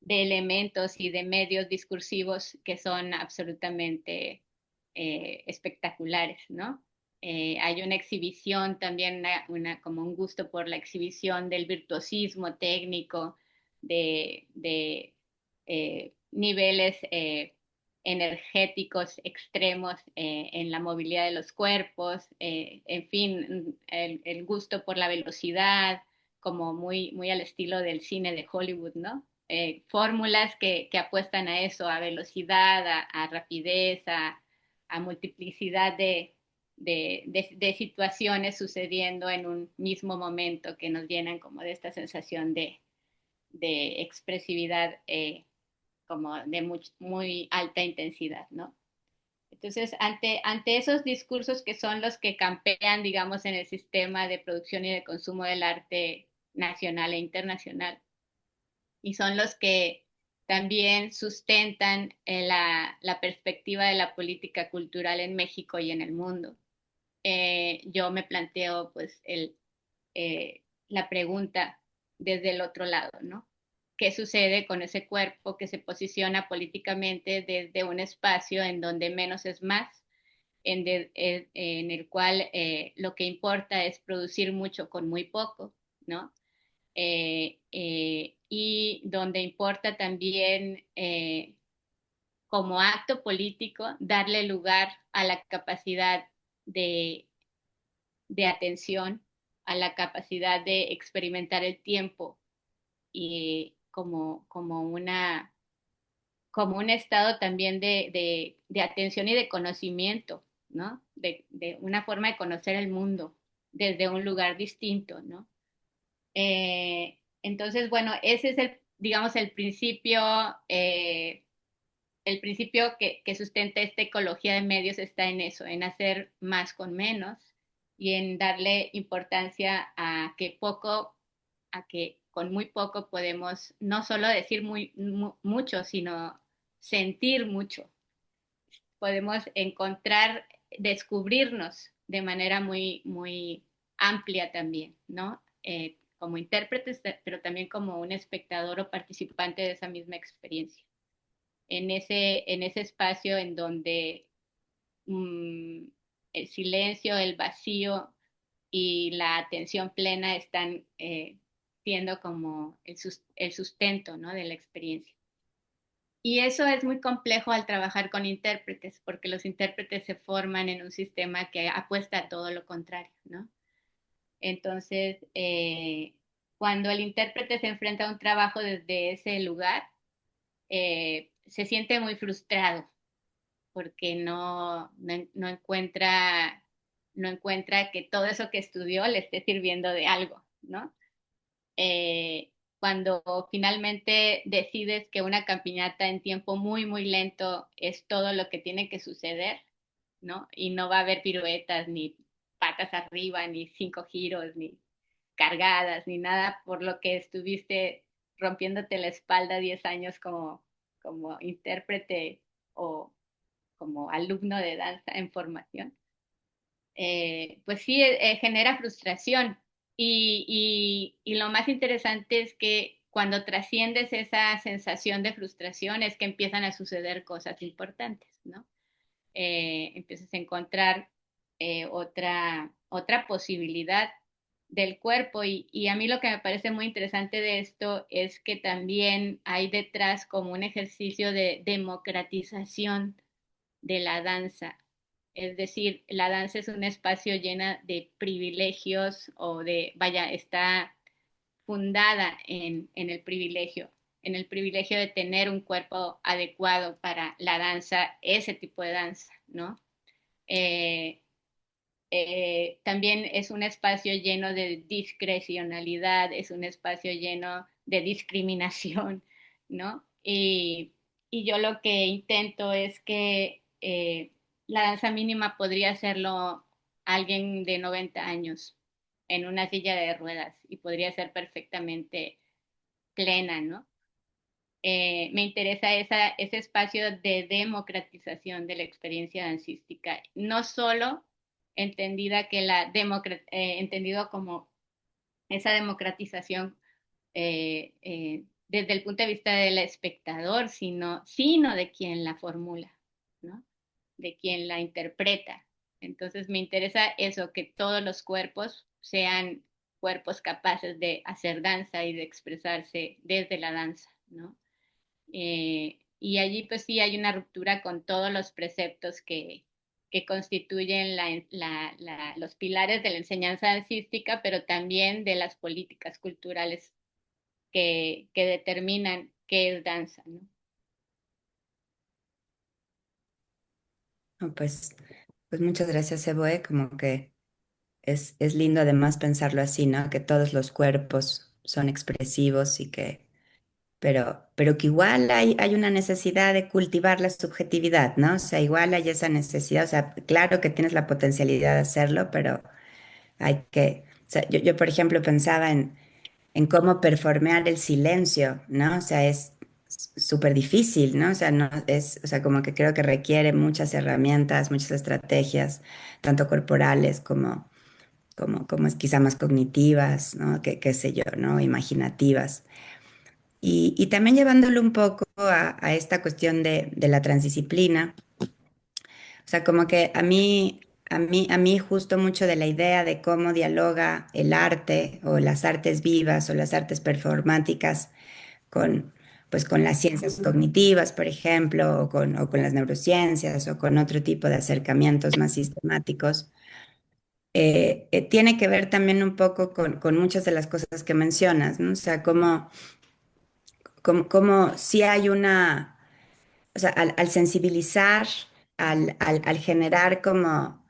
elementos y de medios discursivos que son absolutamente espectaculares, ¿no? Hay una exhibición también, como un gusto por la exhibición del virtuosismo técnico, de niveles energéticos extremos en la movilidad de los cuerpos, en fin, el gusto por la velocidad, como muy al estilo del cine de Hollywood, ¿no? Fórmulas que apuestan a eso, a velocidad, a rapidez, a multiplicidad de situaciones sucediendo en un mismo momento que nos llenan como de esta sensación de expresividad como de muy alta intensidad, ¿no? Entonces, ante esos discursos que son los que campean, digamos, en el sistema de producción y de consumo del arte nacional e internacional, y son los que también sustentan la perspectiva de la política cultural en México y en el mundo. Yo me planteo, pues, la pregunta desde el otro lado, ¿no? ¿Qué sucede con ese cuerpo que se posiciona políticamente desde un espacio en donde menos es más, en el cual lo que importa es producir mucho con muy poco, ¿no? Y donde importa también como acto político darle lugar a la capacidad de, de atención, a la capacidad de experimentar el tiempo y como un estado también de atención y de conocimiento, ¿no? De una forma de conocer el mundo desde un lugar distinto, ¿no? Entonces, bueno, ese es digamos, el principio que sustenta esta ecología de medios está en eso, en hacer más con menos y en darle importancia a que con muy poco podemos no solo decir mucho, sino sentir mucho. Podemos encontrar, descubrirnos de manera muy amplia también, ¿no? Como intérpretes, pero también como un espectador o participante de esa misma experiencia. En ese espacio en donde mmm, el silencio, el vacío y la atención plena están siendo como el sustento, ¿no? De la experiencia. Y eso es muy complejo al trabajar con intérpretes, porque los intérpretes se forman en un sistema que apuesta a todo lo contrario, ¿no? Entonces, cuando el intérprete se enfrenta a un trabajo desde ese lugar, se siente muy frustrado porque no encuentra que todo eso que estudió le esté sirviendo de algo, ¿no? Cuando finalmente decides que una caminata en tiempo muy lento es todo lo que tiene que suceder, ¿no? Y no va a haber piruetas, ni patas arriba, ni 5 giros, ni cargadas, ni nada por lo que estuviste rompiéndote la espalda 10 años como intérprete o como alumno de danza en formación. Pues sí, genera frustración. Y lo más interesante es que cuando trasciendes esa sensación de frustración es que empiezan a suceder cosas importantes, ¿no? Empiezas a encontrar otra posibilidad del cuerpo y a mí lo que me parece muy interesante de esto es que también hay detrás como un ejercicio de democratización de la danza Es decir, la danza es un espacio llena de privilegios o vaya, está fundada en el privilegio de tener un cuerpo adecuado para la danza, ese tipo de danza, ¿no? Eh, También es un espacio lleno de discrecionalidad, es un espacio lleno de discriminación, ¿no? Y yo lo que intento es que la danza mínima podría hacerlo alguien de 90 años en una silla de ruedas y podría ser perfectamente plena, ¿no? Me interesa ese espacio de democratización de la experiencia dancística, no solo entendido como esa democratización desde el punto de vista del espectador, sino de quien la formula, ¿no? De quien la interpreta. Entonces me interesa eso, que todos los cuerpos sean cuerpos capaces de hacer danza y de expresarse desde la danza, ¿no? Y allí pues sí hay una ruptura con todos los preceptos que constituyen los pilares de la enseñanza dancística, pero también de las políticas culturales que determinan qué es danza, ¿no? No, pues muchas gracias, Eboe, como que es lindo además pensarlo así, ¿no? Que todos los cuerpos son expresivos y pero que igual hay una necesidad de cultivar la subjetividad, ¿no? O sea, igual hay esa necesidad, o sea, claro que tienes la potencialidad de hacerlo, pero o sea, yo por ejemplo pensaba en cómo performear el silencio, ¿no? O sea, es súper difícil, ¿no? O sea, no es, o sea, como que creo que requiere muchas herramientas, muchas estrategias, tanto corporales como es quizá más cognitivas, ¿no? Que qué sé yo, ¿no? Imaginativas. Y también llevándolo un poco a esta cuestión de la transdisciplina, o sea, como que a mí justo mucho de la idea de cómo dialoga el arte o las artes vivas o las artes performáticas con, pues con las ciencias cognitivas, por ejemplo, o con las neurociencias o con otro tipo de acercamientos más sistemáticos, tiene que ver también un poco con muchas de las cosas que mencionas, ¿no? O sea, como si hay una, o sea, al sensibilizar, al generar como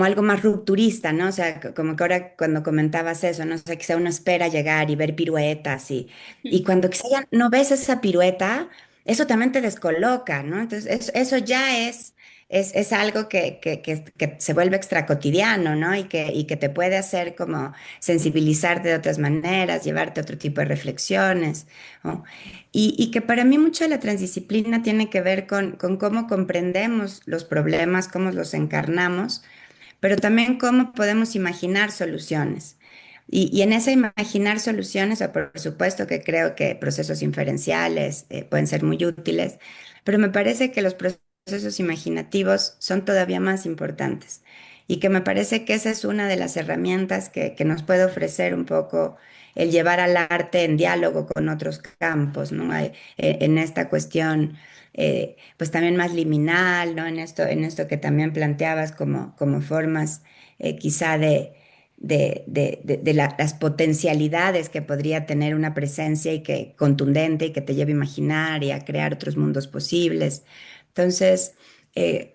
algo más rupturista, ¿no? O sea, como que ahora cuando comentabas eso, ¿no? O sea, quizá uno espera llegar y ver piruetas y cuando quizá ya no ves esa pirueta, eso también te descoloca, ¿no? Entonces, eso ya es algo que se vuelve extracotidiano, ¿no? Y que te puede hacer como sensibilizarte de otras maneras, llevarte a otro tipo de reflexiones, ¿no? Y que para mí mucho de la transdisciplina tiene que ver con cómo comprendemos los problemas, cómo los encarnamos, pero también cómo podemos imaginar soluciones. Y en ese imaginar soluciones, o por supuesto que creo que procesos inferenciales pueden ser muy útiles, pero me parece que los procesos imaginativos son todavía más importantes y que me parece que esa es una de las herramientas que nos puede ofrecer un poco el llevar al arte en diálogo con otros campos, ¿no? En esta cuestión pues también más liminal, ¿no? En esto que también planteabas como formas quizá de las potencialidades que podría tener una presencia y que contundente y que te lleve a imaginar y a crear otros mundos posibles. Entonces, eh,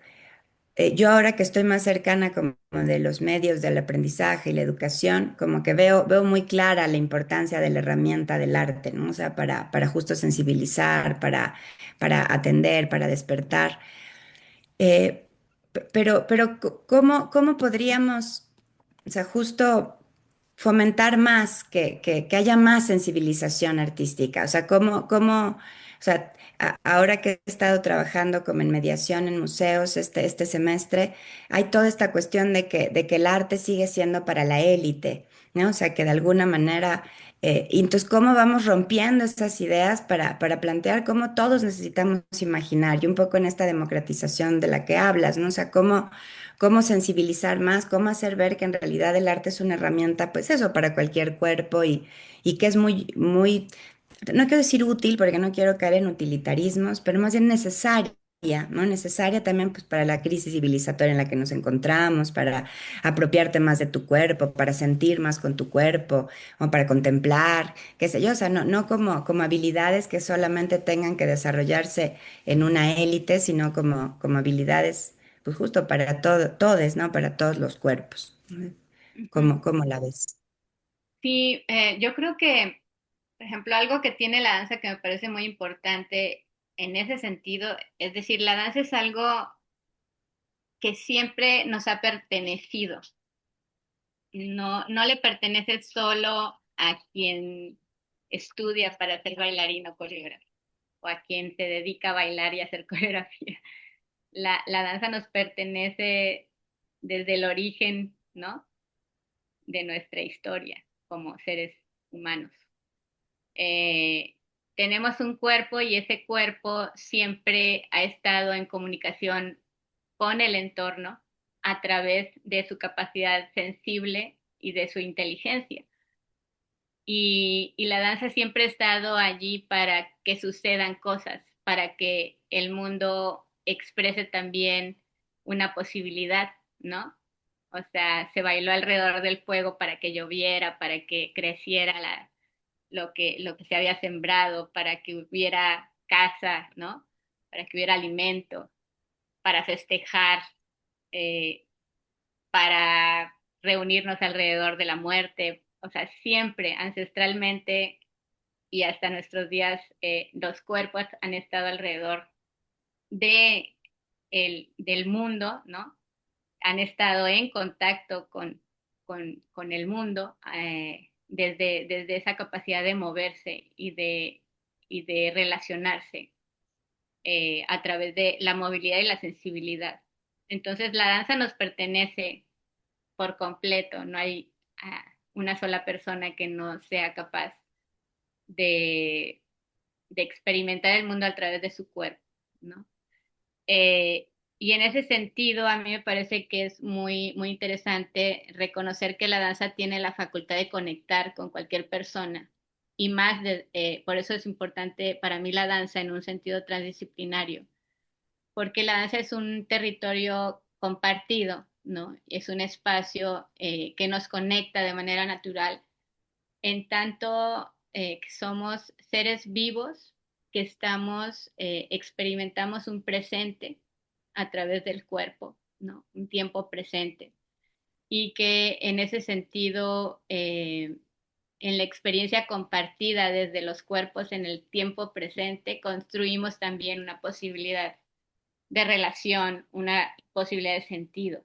yo ahora que estoy más cercana como de los medios del aprendizaje y la educación, como que veo muy clara la importancia de la herramienta del arte, ¿no? O sea, para justo sensibilizar, para atender, para despertar. Pero ¿cómo podríamos, o sea, justo fomentar más, que haya más sensibilización artística? O sea, o sea, ahora que he estado trabajando como en mediación en museos este semestre, hay toda esta cuestión de que el arte sigue siendo para la élite, ¿no? O sea, que de alguna manera, y entonces, ¿cómo vamos rompiendo estas ideas para plantear cómo todos necesitamos imaginar? Y un poco en esta democratización de la que hablas, ¿no? O sea, cómo sensibilizar más, cómo hacer ver que en realidad el arte es una herramienta, pues eso, para cualquier cuerpo y que es muy, no quiero decir útil porque no quiero caer en utilitarismos, pero más bien necesaria, ¿no? Necesaria también pues, para la crisis civilizatoria en la que nos encontramos, para apropiarte más de tu cuerpo, para sentir más con tu cuerpo, o para contemplar, qué sé yo, o sea, no como habilidades que solamente tengan que desarrollarse en una élite, sino como habilidades, pues justo para todos, ¿no? Para todos los cuerpos. ¿No? Ujú. ¿Cómo la ves? Sí, yo creo que, por ejemplo, algo que tiene la danza que me parece muy importante en ese sentido, es decir, la danza es algo que siempre nos ha pertenecido. No le pertenece solo a quien estudia para ser bailarín o coreógrafo, o a quien se dedica a bailar y a hacer coreografía. La danza nos pertenece desde el origen, ¿no? De nuestra historia como seres humanos. Eh, Tenemos un cuerpo y ese cuerpo siempre ha estado en comunicación con el entorno a través de su capacidad sensible y de su inteligencia. Y la danza siempre ha estado allí para que sucedan cosas, para que el mundo exprese también una posibilidad, ¿no? O sea, se bailó alrededor del fuego para que lloviera, para que creciera lo que se había sembrado, para que hubiera casa, ¿no? Para que hubiera alimento, para festejar, eh, para reunirnos alrededor de la muerte. O sea, siempre, ancestralmente y hasta nuestros días, los cuerpos han estado alrededor de del mundo, ¿no? Han estado en contacto con el mundo desde esa capacidad de moverse y de relacionarse a través de la movilidad y la sensibilidad. Entonces la danza nos pertenece por completo, no hay una sola persona que no sea capaz de, de experimentar el mundo a través de su cuerpo, ¿no? Eh, y en ese sentido, a mí me parece que es muy interesante reconocer que la danza tiene la facultad de conectar con cualquier persona. Y más, por eso es importante para mí la danza en un sentido transdisciplinario, porque la danza es un territorio compartido, ¿no? Es un espacio que nos conecta de manera natural, en tanto que somos seres vivos que experimentamos un presente a través del cuerpo, ¿no? Un tiempo presente. Y que en ese sentido, en la experiencia compartida desde los cuerpos en el tiempo presente, construimos también una posibilidad de relación, una posibilidad de sentido.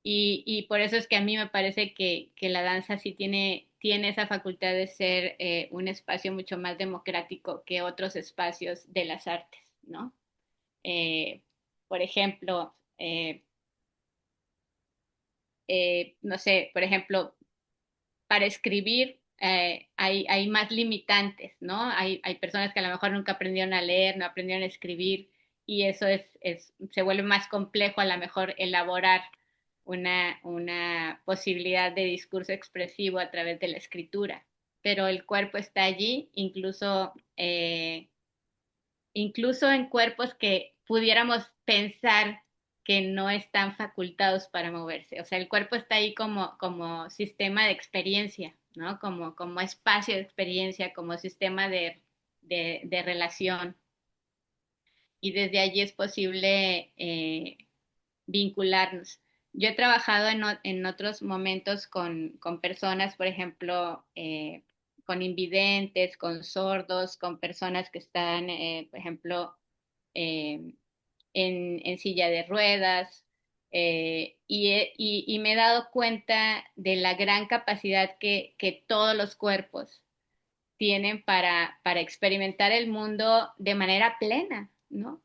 Y por eso es que a mí me parece que la danza sí tiene esa facultad de ser un espacio mucho más democrático que otros espacios de las artes, ¿no? Eh, por ejemplo, no sé, por ejemplo, para escribir hay más limitantes, ¿no? Hay personas que a lo mejor nunca aprendieron a leer, no aprendieron a escribir, y eso se vuelve más complejo a lo mejor elaborar una posibilidad de discurso expresivo a través de la escritura. Pero el cuerpo está allí, incluso en cuerpos que pudiéramos pensar que no están facultados para moverse. O sea, el cuerpo está ahí como sistema de experiencia, ¿no? Como espacio de experiencia, como sistema de relación. Y desde allí es posible vincularnos. Yo he trabajado en otros momentos con personas, por ejemplo, con invidentes, con sordos, con personas que están, por ejemplo, eh, en silla de ruedas, y me he dado cuenta de la gran capacidad que todos los cuerpos tienen para experimentar el mundo de manera plena, ¿no?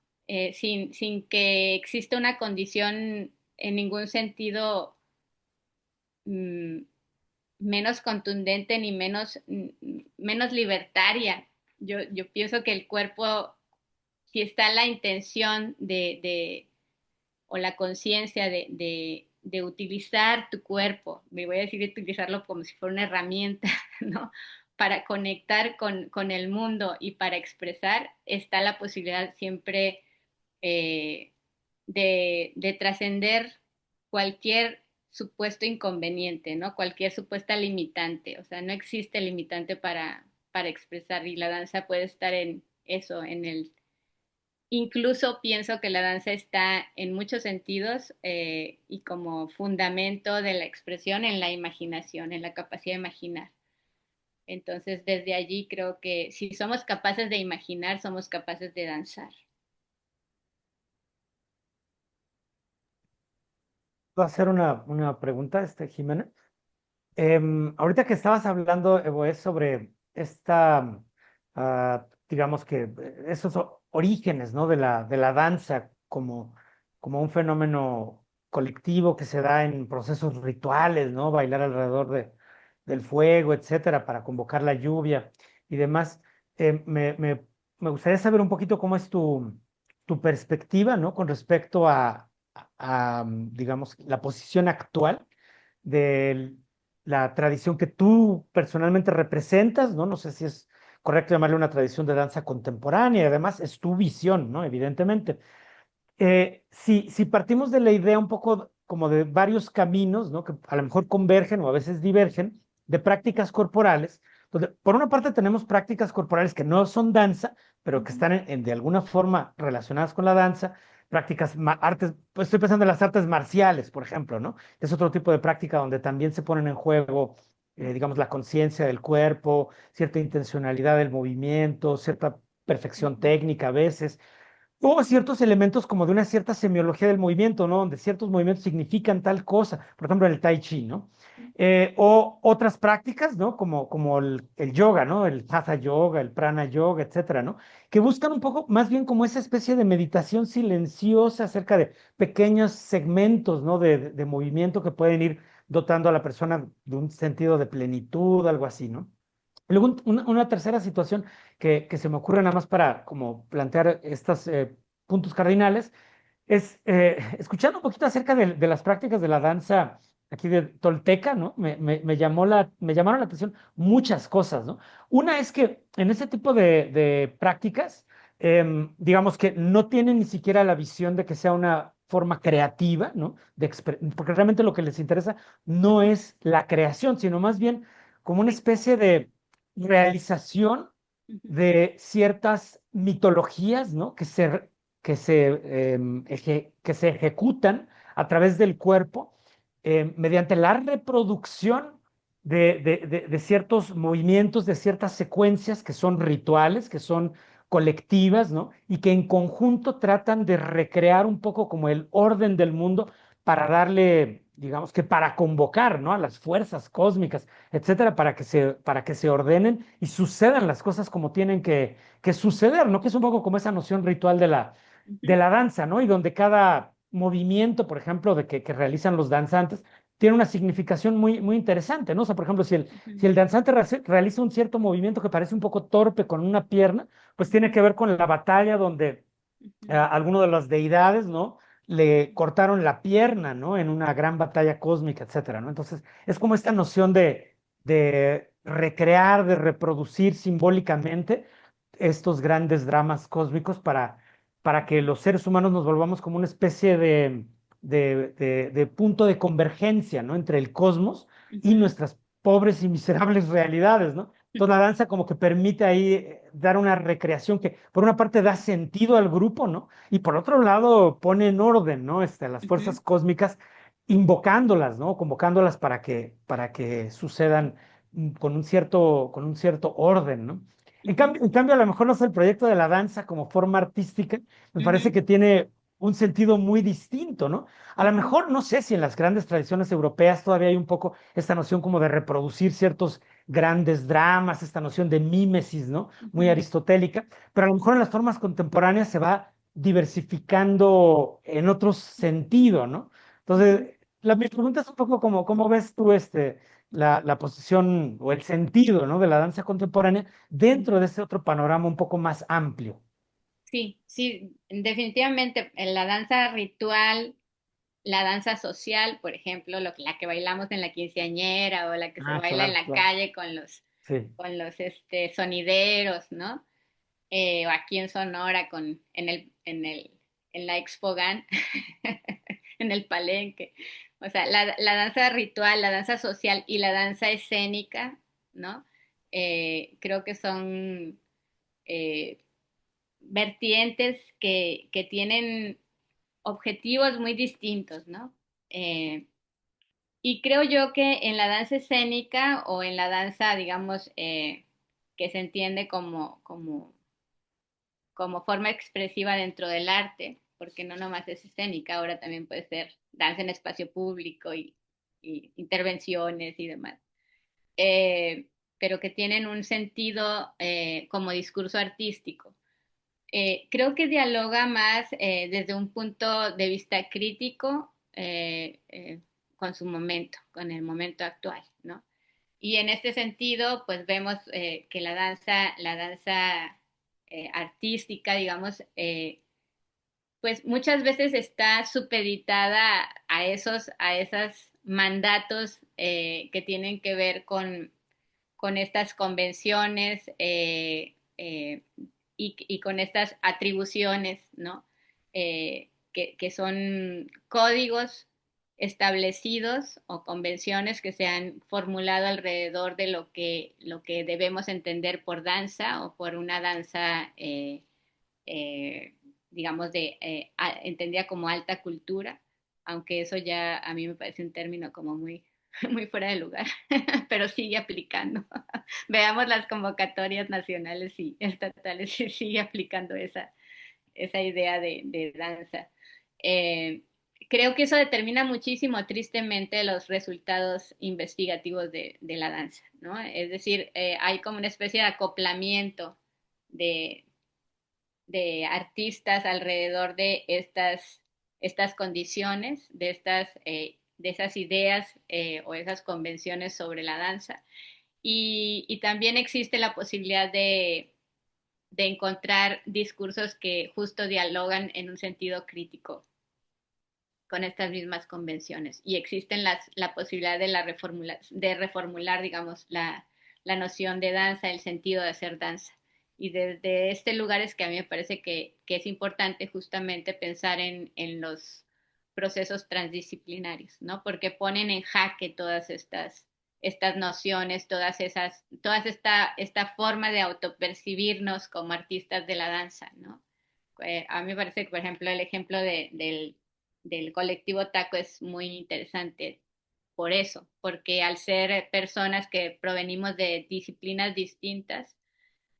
Sin que exista una condición en ningún sentido mm, menos contundente ni menos libertaria. Yo pienso que el cuerpo, si está la intención o la conciencia de utilizar tu cuerpo, me voy a decir utilizarlo como si fuera una herramienta, ¿no? Para conectar con el mundo y para expresar, está la posibilidad siempre eh, de trascender cualquier supuesto inconveniente, ¿no? Cualquier supuesta limitante. O sea, no existe limitante para expresar y la danza puede estar en eso, en el... Incluso pienso que la danza está en muchos sentidos y como fundamento de la expresión en la imaginación, en la capacidad de imaginar. Entonces, desde allí creo que si somos capaces de imaginar, somos capaces de danzar. Voy a hacer una pregunta, Jimena. Ahorita que estabas hablando, Evo, es sobre digamos que esos orígenes, ¿no? De la danza como un fenómeno colectivo que se da en procesos rituales, ¿no? Bailar alrededor del fuego, etcétera, para convocar la lluvia y demás. Me gustaría saber un poquito cómo es tu perspectiva, ¿no? Con respecto digamos, la posición actual de la tradición que tú personalmente representas, ¿no? No sé si es correcto llamarle una tradición de danza contemporánea, y además es tu visión, ¿no? Evidentemente. Si partimos de la idea un poco como de varios caminos, ¿no? Que a lo mejor convergen o a veces divergen, de prácticas corporales, donde por una parte tenemos prácticas corporales que no son danza, pero que Ujú, están de alguna forma relacionadas con la danza, prácticas, artes, pues estoy pensando en las artes marciales, por ejemplo, ¿no? Es otro tipo de práctica donde también se ponen en juego, digamos, la conciencia del cuerpo, cierta intencionalidad del movimiento, cierta perfección ujú, técnica a veces. O ciertos elementos como de una cierta semiología del movimiento, ¿no? Donde ciertos movimientos significan tal cosa, por ejemplo, el Tai Chi, ¿no? O otras prácticas, ¿no? Como el yoga, ¿no? El Hatha Yoga, el Prana Yoga, etcétera, ¿no? Que buscan un poco más bien como esa especie de meditación silenciosa acerca de pequeños segmentos, ¿no? De movimiento que pueden ir dotando a la persona de un sentido de plenitud, algo así, ¿no? Luego, una tercera situación que se me ocurre nada más para como plantear estos puntos cardinales es escuchando un poquito acerca de las prácticas de la danza aquí de Tolteca, ¿no? Me llamaron la atención muchas cosas, ¿no? Una es que en ese tipo de prácticas, digamos que no tienen ni siquiera la visión de que sea una forma creativa, ¿no? Porque realmente lo que les interesa no es la creación, sino más bien como una sí, especie de realización ujú, de ciertas mitologías, ¿no? Que se ejecutan a través del cuerpo mediante la reproducción de ciertos movimientos, de ciertas secuencias que son rituales, que son colectivas, ¿no? Y que en conjunto tratan de recrear un poco como el orden del mundo para darle, digamos que para convocar, ¿no? A las fuerzas cósmicas, etcétera, para que se ordenen y sucedan las cosas como tienen que suceder, ¿no? Que es un poco como esa noción ritual de la, ujú, de la danza, ¿no? Y donde cada movimiento, por ejemplo, que realizan los danzantes, tiene una significación muy, muy interesante, ¿no? O sea, por ejemplo, si el, ujú, si el danzante realiza un cierto movimiento que parece un poco torpe con una pierna, pues tiene ujú, que ver con la batalla donde ujú, alguno de las deidades, ¿no? Le cortaron la pierna, ¿no? En una gran batalla cósmica, etcétera, ¿no? Entonces, es como esta noción de recrear, de reproducir simbólicamente estos grandes dramas cósmicos para que los seres humanos nos volvamos como una especie de punto de convergencia, ¿no? Entre el cosmos y ujú, nuestras pobres y miserables realidades, ¿no? Entonces la danza como que permite ahí dar una recreación que por una parte da sentido al grupo, ¿no? Y por otro lado pone en orden, ¿no? Las ujú, fuerzas cósmicas, invocándolas, ¿no? Convocándolas para que sucedan con un cierto orden, ¿no? ujú, En cambio, a lo mejor no sé, el proyecto de la danza como forma artística, me parece ujú, que tiene un sentido muy distinto, ¿no? A lo ujú, mejor no sé si en las grandes tradiciones europeas todavía hay un poco esta noción como de reproducir ciertos grandes dramas, esta noción de mímesis, ¿no? Muy ujú, aristotélica, pero a lo mejor en las formas contemporáneas se va diversificando en otro sentido, ¿no? ujú. Entonces, mi pregunta es un poco como, ¿cómo ves tú la posición o el sentido, ¿no? De la danza contemporánea dentro de ese otro panorama un poco más amplio? Sí, sí, definitivamente en la danza ritual, la danza social, por ejemplo, la que bailamos en la quinceañera o la que se Ah, baila en claro, la claro. calle con Sí. sonideros, ¿no? O aquí en Sonora en la Expogan, en el Palenque. O sea, la danza ritual, la danza social y la danza escénica, ¿no? Creo que son eh, vertientes que tienen objetivos muy distintos, ¿no? Eh, y creo yo que en la danza escénica o en la danza, digamos, que se entiende como forma expresiva dentro del arte, porque no nomás es escénica, ahora también puede ser danza en espacio público y intervenciones y demás, eh, pero que tienen un sentido como discurso artístico. Creo que dialoga más desde un punto de vista crítico con su momento, con el momento actual, ¿no? Y en este sentido, pues vemos que la danza artística, digamos, pues muchas veces está supeditada a esos mandatos que tienen que ver con estas convenciones y con estas atribuciones, ¿no? Que son códigos establecidos o convenciones que se han formulado alrededor de lo que debemos entender por danza o por una danza, eh, digamos, entendida como alta cultura, aunque eso ya a mí me parece un término como muy, muy fuera de lugar, pero sigue aplicando. Veamos las convocatorias nacionales y estatales y sigue aplicando esa idea de danza. Eh, Creo que eso determina muchísimo, tristemente, los resultados investigativos de la danza, ¿no? Es decir, hay como una especie de acoplamiento de, de artistas alrededor de estas condiciones, de esas ideas o esas convenciones sobre la danza. Y también existe la posibilidad de encontrar discursos que justo dialogan en un sentido crítico con estas mismas convenciones. Y existen la posibilidad de reformular, digamos, la noción de danza, el sentido de hacer danza. Y desde este lugar es que a mí me parece que es importante justamente pensar en los procesos transdisciplinarios, ¿no? Porque ponen en jaque todas estas nociones, toda esta forma de autopercibirnos como artistas de la danza, ¿no? A mí me parece que, por ejemplo, el ejemplo del colectivo Taco es muy interesante por eso, porque al ser personas que provenimos de disciplinas distintas,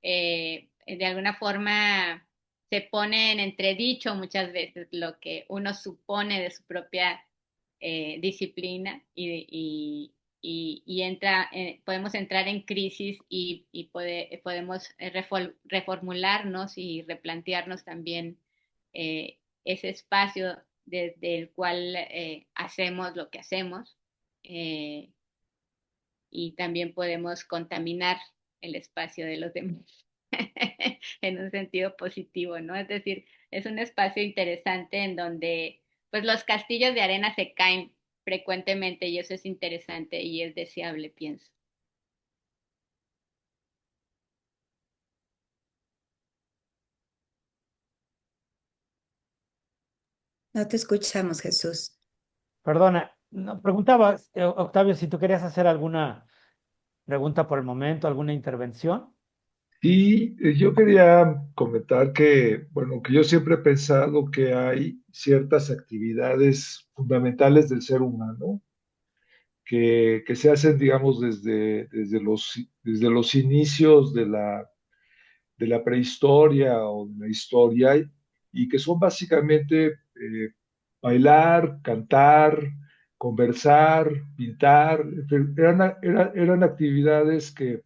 de alguna forma se pone en entredicho muchas veces lo que uno supone de su propia disciplina podemos entrar en crisis y podemos reformularnos y replantearnos también ese espacio desde el cual hacemos lo que hacemos eh, y también podemos contaminar el espacio de los demás en un sentido positivo, ¿no? Es decir, es un espacio interesante en donde pues los castillos de arena se caen frecuentemente y eso es interesante y es deseable, pienso. No te escuchamos, Jesús. Perdona, no, preguntaba, Octavio, si tú querías hacer alguna pregunta por el momento, alguna intervención. Y yo quería comentar que, bueno, que yo siempre he pensado que hay ciertas actividades fundamentales del ser humano que se hacen, digamos, desde los inicios de la prehistoria o de la historia y que son básicamente bailar, cantar, conversar, pintar. Eran actividades que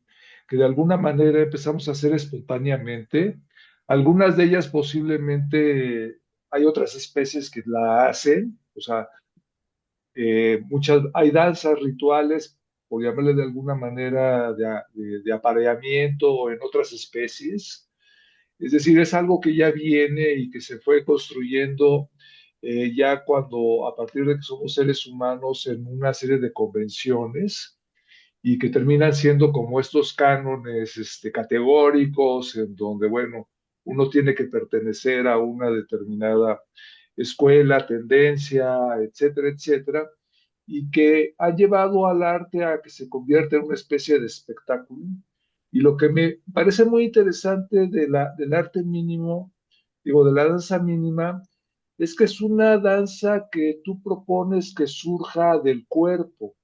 de alguna manera empezamos a hacer espontáneamente. Algunas de ellas posiblemente hay otras especies que la hacen, o sea, hay danzas rituales, por llamarle de alguna manera, de apareamiento en otras especies. Es decir, es algo que ya viene y que se fue construyendo ya cuando, a partir de que somos seres humanos, en una serie de convenciones y que terminan siendo como estos cánones categóricos, en donde, bueno, uno tiene que pertenecer a una determinada escuela, tendencia, etcétera, etcétera, y que ha llevado al arte a que se convierta en una especie de espectáculo. Y lo que me parece muy interesante del arte mínimo, digo, de la danza mínima, es que es una danza que tú propones que surja del cuerpo,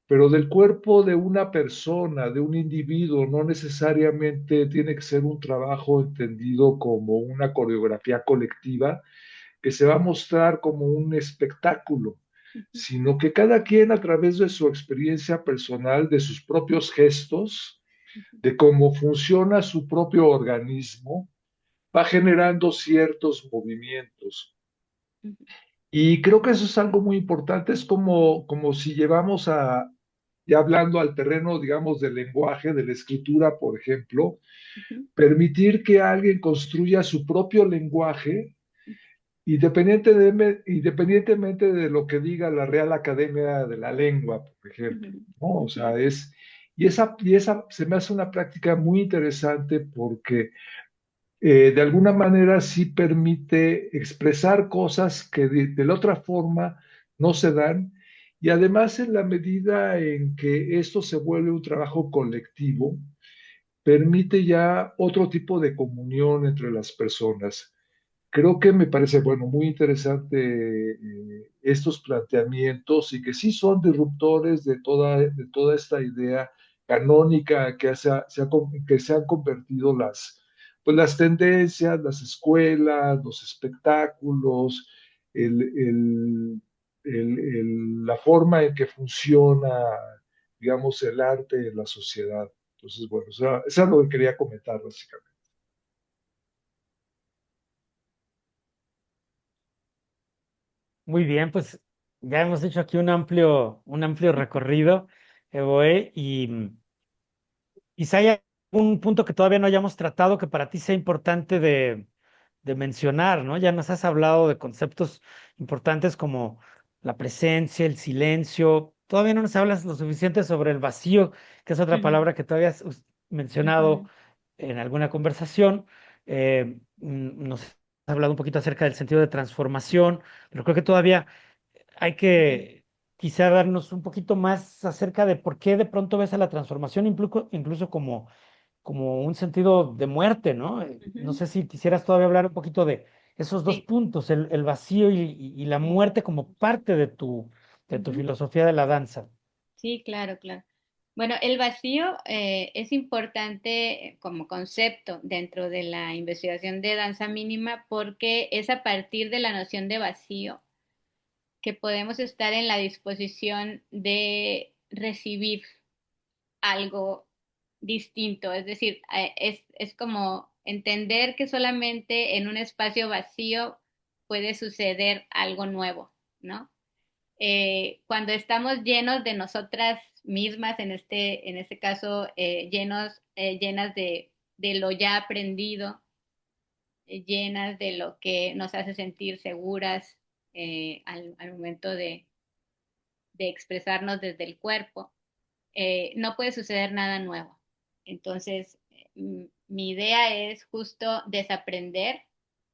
pero del cuerpo de una persona, de un individuo, no necesariamente tiene que ser un trabajo entendido como una coreografía colectiva que se va a mostrar como un espectáculo, Ujú, sino que cada quien a través de su experiencia personal, de sus propios gestos, ujú, de cómo funciona su propio organismo, va generando ciertos movimientos. ujú, Y creo que eso es algo muy importante, es como si llevamos ya hablando al terreno, digamos, del lenguaje, de la escritura, por ejemplo, ujú, permitir que alguien construya su propio lenguaje independientemente de lo que diga la Real Academia de la Lengua, por ejemplo, ujú, ¿no? O ujú, sea, y esa se me hace una práctica muy interesante porque de alguna manera sí permite expresar cosas que de la otra forma no se dan. Y además, en la medida en que esto se vuelve un trabajo colectivo, permite ya otro tipo de comunión entre las personas. Creo que me parece, bueno, muy interesante estos planteamientos y que sí son disruptores de toda esta idea canónica que se han convertido pues las tendencias, las escuelas, los espectáculos, el- el- la forma en que funciona, digamos, el arte en la sociedad. Entonces, bueno, eso es lo que quería comentar básicamente. Muy bien, pues ya hemos hecho aquí un amplio recorrido, Evoe, y quizá haya un punto que todavía no hayamos tratado que para ti sea importante de mencionar, ¿no? Ya nos has hablado de conceptos importantes como la presencia, el silencio. Todavía no nos hablas lo suficiente sobre el vacío, que es otra ujú, palabra que todavía has mencionado ujú. en alguna conversación. Nos has hablado un poquito acerca del sentido de transformación, pero creo que todavía hay Ujú, que quizá darnos un poquito más acerca de por qué de pronto ves a la transformación incluso como un sentido de muerte, ¿no? No ujú. sé si quisieras todavía hablar un poquito de esos dos Sí, puntos, el vacío y la sí, muerte como parte de tu ujú. filosofía de la danza. Sí, claro, claro. Bueno, el vacío es importante como concepto dentro de la investigación de danza mínima porque es a partir de la noción de vacío que podemos estar en la disposición de recibir algo distinto. Es decir, es como entender que solamente en un espacio vacío puede suceder algo nuevo, ¿no? Cuando estamos llenos de nosotras mismas, en este caso, llenas de lo ya aprendido, llenas de lo que nos hace sentir seguras al momento de expresarnos desde el cuerpo, no puede suceder nada nuevo. Entonces, mi idea es justo desaprender,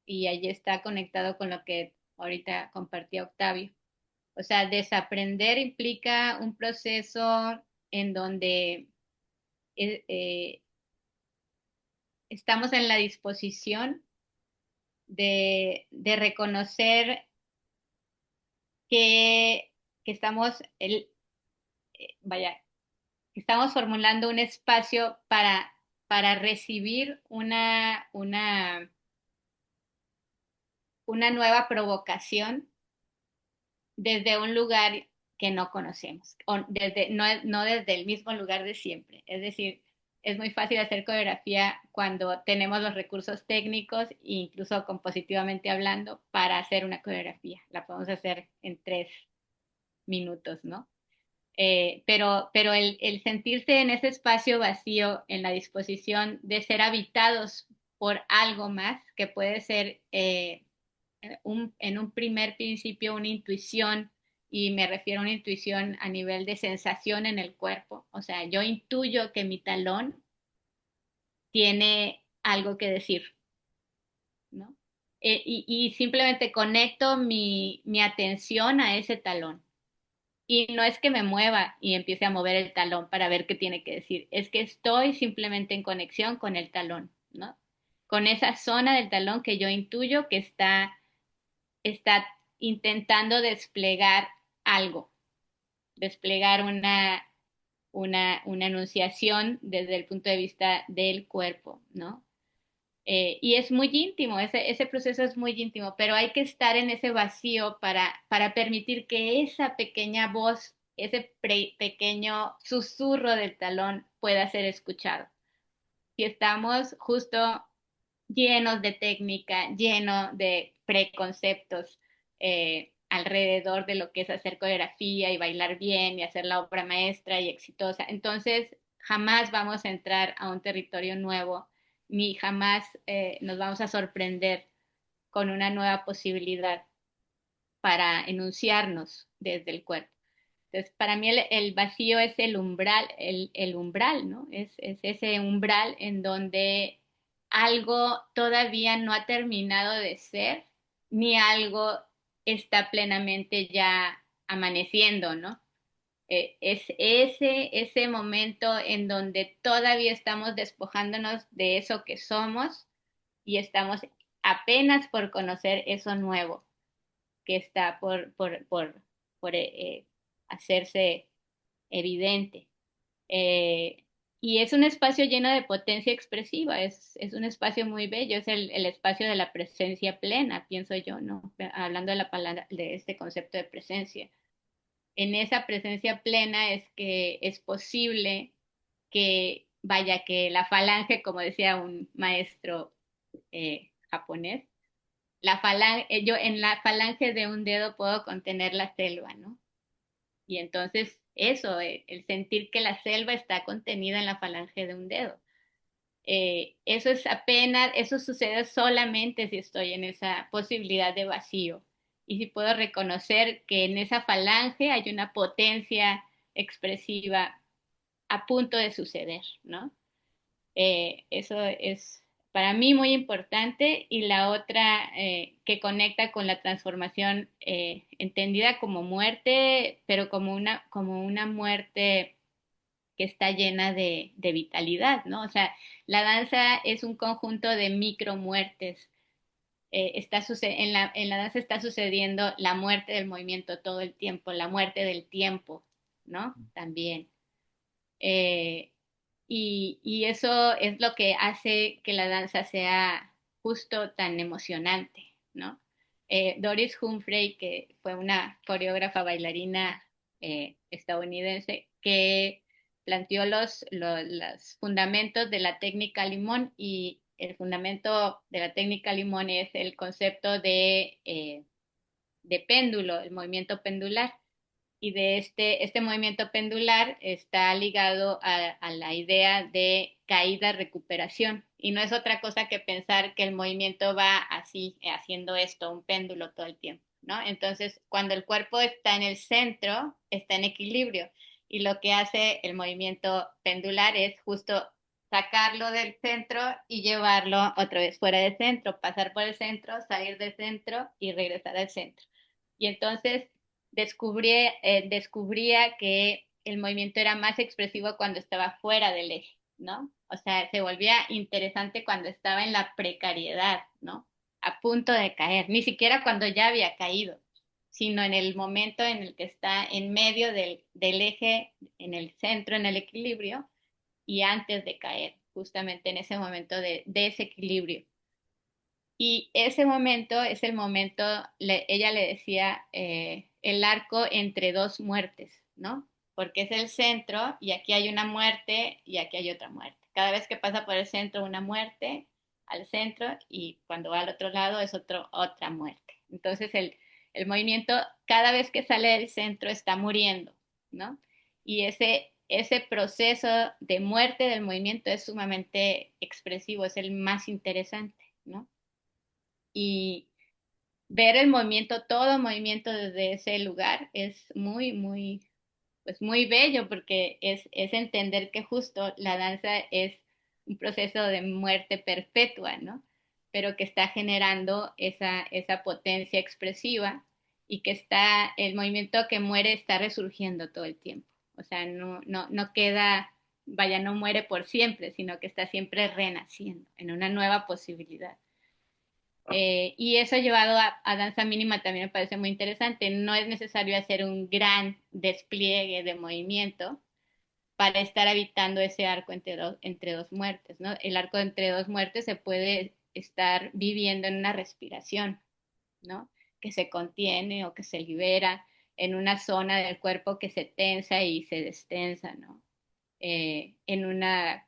y allí está conectado con lo que ahorita compartía Octavio. O sea, desaprender implica un proceso en donde eh, eh, estamos en la disposición de reconocer que, que estamos, vaya, que estamos formulando un espacio para recibir una nueva provocación desde un lugar que no conocemos, no desde el mismo lugar de siempre. Es decir, es muy fácil hacer coreografía cuando tenemos los recursos técnicos, e incluso compositivamente hablando, para hacer una coreografía. La podemos hacer en 3 minutos, ¿no? Pero el sentirse en ese espacio vacío, en la disposición de ser habitados por algo más, que puede ser en un primer principio una intuición, y me refiero a una intuición a nivel de sensación en el cuerpo. O sea, yo intuyo que mi talón tiene algo que decir, y simplemente conecto mi atención a ese talón. Y no es que me mueva y empiece a mover el talón para ver qué tiene que decir, es que estoy simplemente en conexión con el talón, ¿no? Con esa zona del talón que yo intuyo que está intentando desplegar algo, desplegar una enunciación desde el punto de vista del cuerpo, ¿no? Y es muy íntimo, ese proceso es muy íntimo, pero hay que estar en ese vacío para permitir que esa pequeña voz, ese pequeño susurro del talón pueda ser escuchado. Si estamos justo llenos de técnica, llenos de preconceptos alrededor de lo que es hacer coreografía y bailar bien y hacer la obra maestra y exitosa, entonces jamás vamos a entrar a un territorio nuevo ni jamás nos vamos a sorprender con una nueva posibilidad para enunciarnos desde el cuerpo. Entonces, para mí el vacío es el umbral, ¿no? Es ese umbral en donde algo todavía no ha terminado de ser, ni algo está plenamente ya amaneciendo, ¿no? Es ese momento en donde todavía estamos despojándonos de eso que somos y estamos apenas por conocer eso nuevo que está por hacerse evidente. Eh, y es un espacio lleno de potencia expresiva, es un espacio muy bello, es el espacio de la presencia plena, pienso yo, ¿no? Hablando de la palabra, de este concepto de presencia. En esa presencia plena es que es posible que, vaya, que la falange, como decía un maestro japonés, yo en la falange de un dedo puedo contener la selva, ¿no? Y entonces eso, el sentir que la selva está contenida en la falange de un dedo. Eso es apenas, eso sucede solamente si estoy en esa posibilidad de vacío y si puedo reconocer que en esa falange hay una potencia expresiva a punto de suceder, ¿no? Eso es para mí muy importante y la otra que conecta con la transformación entendida como muerte, pero como una muerte que está llena de vitalidad, ¿no? O sea, la danza es un conjunto de micro muertes. En la danza está sucediendo la muerte del movimiento todo el tiempo, la muerte del tiempo, ¿no? También. Eh, y eso es lo que hace que la danza sea justo tan emocionante, ¿no? Doris Humphrey, que fue una coreógrafa bailarina estadounidense, que planteó los fundamentos de la técnica limón y el fundamento de la técnica limón es el concepto de péndulo, el movimiento pendular y de este movimiento pendular está ligado a la idea de caída-recuperación. Y no es otra cosa que pensar que el movimiento va así, haciendo esto, un péndulo todo el tiempo, ¿no? Entonces, cuando el cuerpo está en el centro, está en equilibrio. Y lo que hace el movimiento pendular es justo sacarlo del centro y llevarlo otra vez fuera del centro, pasar por el centro, salir del centro y regresar al centro. Y entonces descubría que el movimiento era más expresivo cuando estaba fuera del eje, ¿no? O sea, se volvía interesante cuando estaba en la precariedad, ¿no? A punto de caer, ni siquiera cuando ya había caído, sino en el momento en el que está en medio del eje, en el centro, en el equilibrio, y antes de caer, justamente en ese momento de desequilibrio. Y ese momento es el momento, ella le decía, el arco entre dos muertes, ¿no? Porque es el centro y aquí hay una muerte y aquí hay otra muerte. Cada vez que pasa por el centro una muerte al centro y cuando va al otro lado es otra muerte. Entonces el movimiento cada vez que sale del centro está muriendo, ¿no? Y ese proceso de muerte del movimiento es sumamente expresivo, es el más interesante, ¿no? Y ver el movimiento, todo movimiento desde ese lugar es pues muy bello porque es entender que justo la danza es un proceso de muerte perpetua, ¿no? pero que está generando esa potencia expresiva y que el movimiento que muere está resurgiendo todo el tiempo. O sea, no queda, vaya, no muere por siempre, sino que está siempre renaciendo en una nueva posibilidad. Y eso llevado a danza mínima también me parece muy interesante. No es necesario hacer un gran despliegue de movimiento para estar habitando ese arco entre dos muertes, ¿no? El arco entre dos muertes se puede estar viviendo en una respiración, ¿no? Que se contiene o que se libera en una zona del cuerpo que se tensa y se destensa, ¿no? En una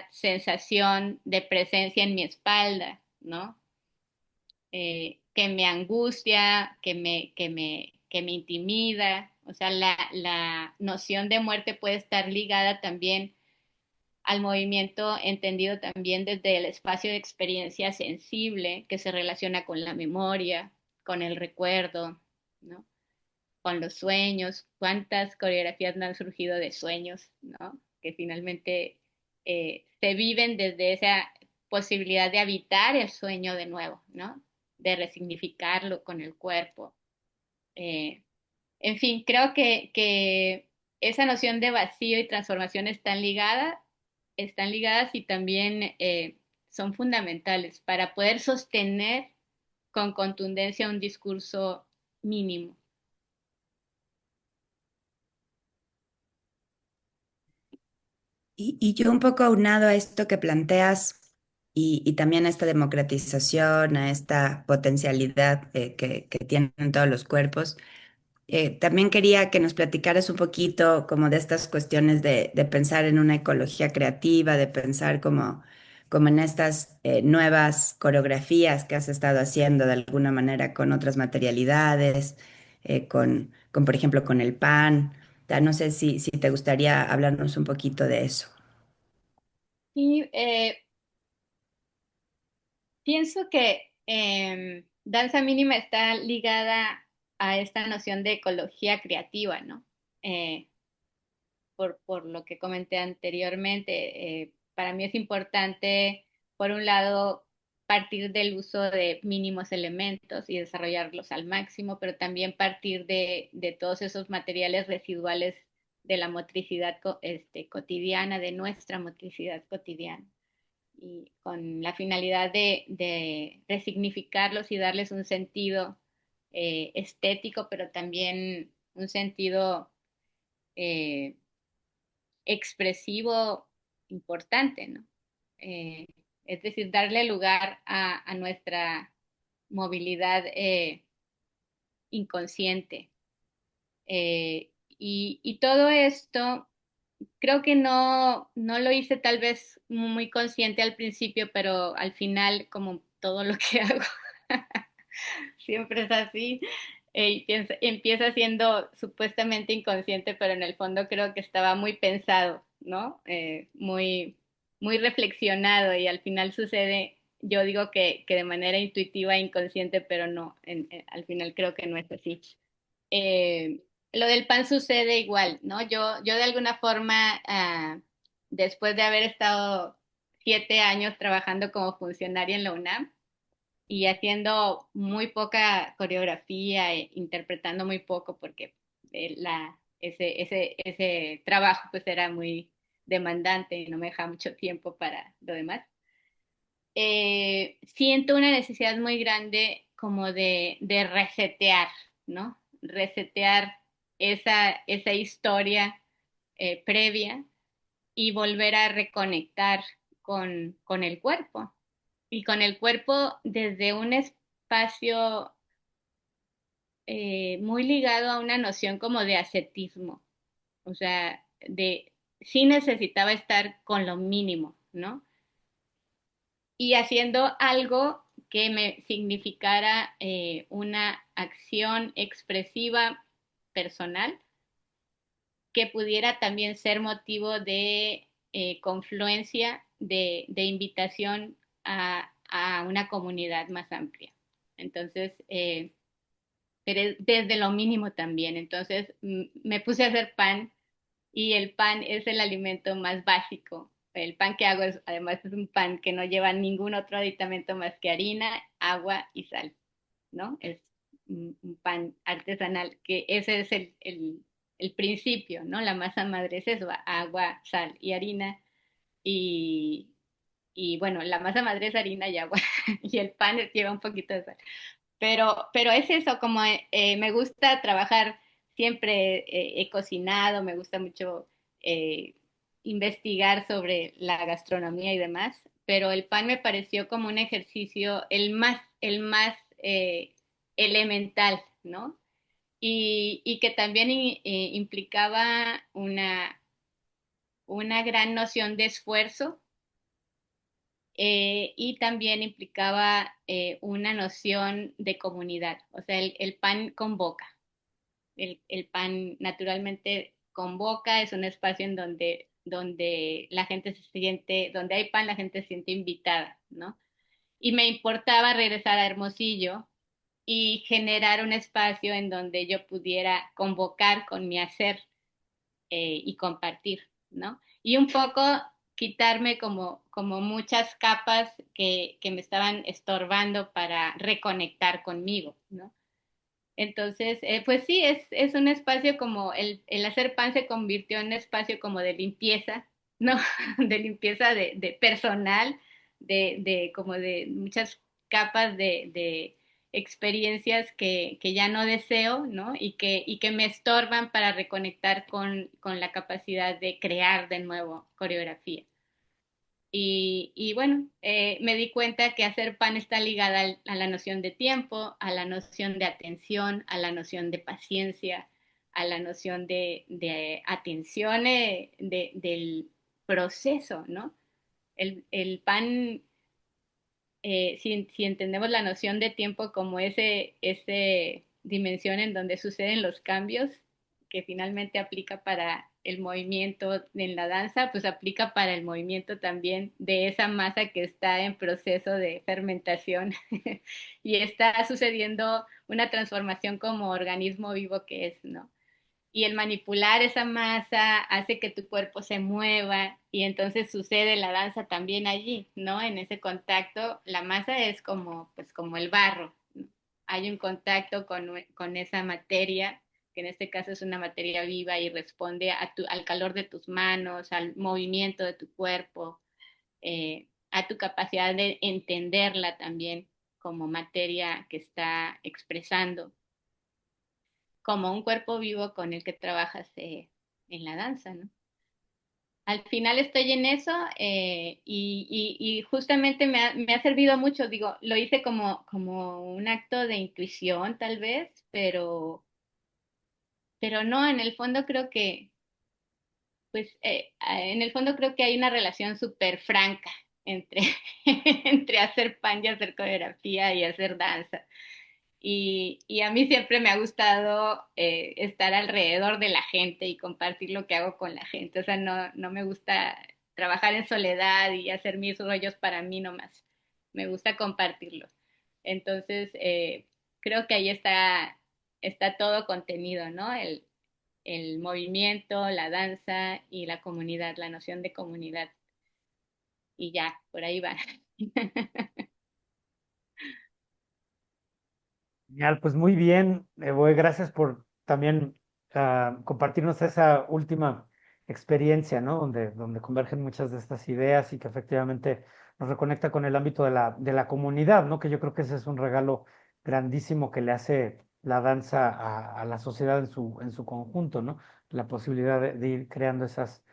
sensación de presencia en mi espalda, ¿no? Que me angustia, que me intimida. O sea, la noción de muerte puede estar ligada también al movimiento entendido también desde el espacio de experiencia sensible que se relaciona con la memoria, con el recuerdo, ¿no? Con los sueños. ¿Cuántas coreografías no han surgido de sueños, ¿no? Que finalmente se viven desde esa posibilidad de habitar el sueño de nuevo, ¿no? De resignificarlo con el cuerpo. Eh, en fin, creo que esa noción de vacío y transformación están ligadas y también son fundamentales para poder sostener con contundencia un discurso mínimo. Y yo un poco aunado a esto que planteas y también a esta democratización, a esta potencialidad que tienen todos los cuerpos. También quería que nos platicaras un poquito como de estas cuestiones de pensar en una ecología creativa, de pensar como en estas nuevas coreografías que has estado haciendo de alguna manera con otras materialidades, por ejemplo, con el pan. No sé si te gustaría hablarnos un poquito de eso. Y pienso que danza mínima está ligada a esta noción de ecología creativa, ¿no? Eh, por lo que comenté anteriormente, para mí es importante, por un lado, partir del uso de mínimos elementos y desarrollarlos al máximo, pero también partir de todos esos materiales residuales de la motricidad cotidiana, de nuestra motricidad cotidiana, y con la finalidad de resignificarlos y darles un sentido estético, pero también un sentido eh, expresivo importante, ¿no? Eh, es decir, darle lugar a nuestra movilidad inconsciente. Y todo esto creo que no lo hice tal vez muy consciente al principio, pero al final, como todo lo que hago, siempre es así. Empieza siendo supuestamente inconsciente, pero en el fondo creo que estaba muy pensado, ¿no? Muy reflexionado y al final sucede, yo digo que de manera intuitiva e inconsciente, pero no, al final creo que no es así. Eh, lo del pan sucede igual, ¿no? Yo de alguna forma, después de haber estado 7 años trabajando como funcionaria en la UNAM, y haciendo muy poca coreografía, interpretando muy poco porque ese trabajo pues era muy demandante y no me dejaba mucho tiempo para lo demás. Siento una necesidad muy grande como de resetear, ¿no? Resetear esa historia previa y volver a reconectar con el cuerpo y con el cuerpo desde un espacio muy ligado a una noción como de ascetismo, o sea, sí necesitaba estar con lo mínimo, ¿no? Y haciendo algo que me significara una acción expresiva personal que pudiera también ser motivo de confluencia, de invitación a una comunidad más amplia. Entonces, pero desde lo mínimo también. Entonces, me puse a hacer pan y el pan es el alimento más básico el pan que hago además es un pan que no lleva ningún otro aditamento más que harina, agua y sal, ¿no? Es un pan artesanal, que ese es el principio, ¿no? La masa madre es eso, agua, sal y harina. Y, y bueno, la masa madre es harina y agua, y el pan lleva un poquito de sal. Pero es eso, como me gusta trabajar, siempre he cocinado, me gusta mucho eh, investigar sobre la gastronomía y demás, pero el pan me pareció como un ejercicio el más elemental, ¿no? Y que también implicaba una gran noción de esfuerzo, y también implicaba una noción de comunidad. O sea, el pan convoca, el pan naturalmente convoca, es un espacio en donde la gente se siente, donde hay pan, la gente se siente invitada, ¿no? Y me importaba regresar a Hermosillo y generar un espacio en donde yo pudiera convocar con mi hacer, y compartir, ¿no? Y un poco quitarme como muchas capas que me estaban estorbando para reconectar conmigo, ¿no? Entonces, pues sí, es un espacio como el hacer pan se convirtió en un espacio como de limpieza, ¿no? De limpieza de personal, como de muchas capas de experiencias que ya no deseo, ¿no? Y que me estorban para reconectar con la capacidad de crear de nuevo coreografía. Y bueno, me di cuenta que hacer pan está ligada a la noción de tiempo, a la noción de atención, a la noción de paciencia, a la noción de atención, del proceso, ¿no? El pan, si entendemos la noción de tiempo como ese dimensión en donde suceden los cambios, que finalmente aplica para el movimiento en la danza, pues aplica para el movimiento también de esa masa que está en proceso de fermentación y está sucediendo una transformación como organismo vivo que es, ¿no? Y el manipular esa masa hace que tu cuerpo se mueva y entonces sucede la danza también allí, ¿no? En ese contacto, la masa es como, pues como el barro, ¿no? Hay un contacto con esa materia, que en este caso es una materia viva y responde al calor de tus manos, al movimiento de tu cuerpo, a tu capacidad de entenderla también como materia que está expresando, como un cuerpo vivo con el que trabajas en la danza, ¿no? Al final estoy en eso, y justamente me ha servido mucho, digo, lo hice como un acto de intuición tal vez, pero no, en el fondo creo que, pues, en el fondo creo que hay una relación súper franca entre, entre hacer pan y hacer coreografía y hacer danza. Y a mí siempre me ha gustado estar alrededor de la gente y compartir lo que hago con la gente. O sea, no me gusta trabajar en soledad y hacer mis rollos para mí nomás. Me gusta compartirlos. Entonces, creo que ahí está todo contenido, ¿no? El movimiento, la danza y la comunidad, la noción de comunidad. Y ya, por ahí va. Genial, pues muy bien, Evoe, gracias por también compartirnos esa última experiencia, ¿no? Donde convergen muchas de estas ideas y que efectivamente nos reconecta con el ámbito de la comunidad, ¿no? Que yo creo que ese es un regalo grandísimo que le hace la danza a la sociedad en su conjunto, ¿no? La posibilidad de ir creando esas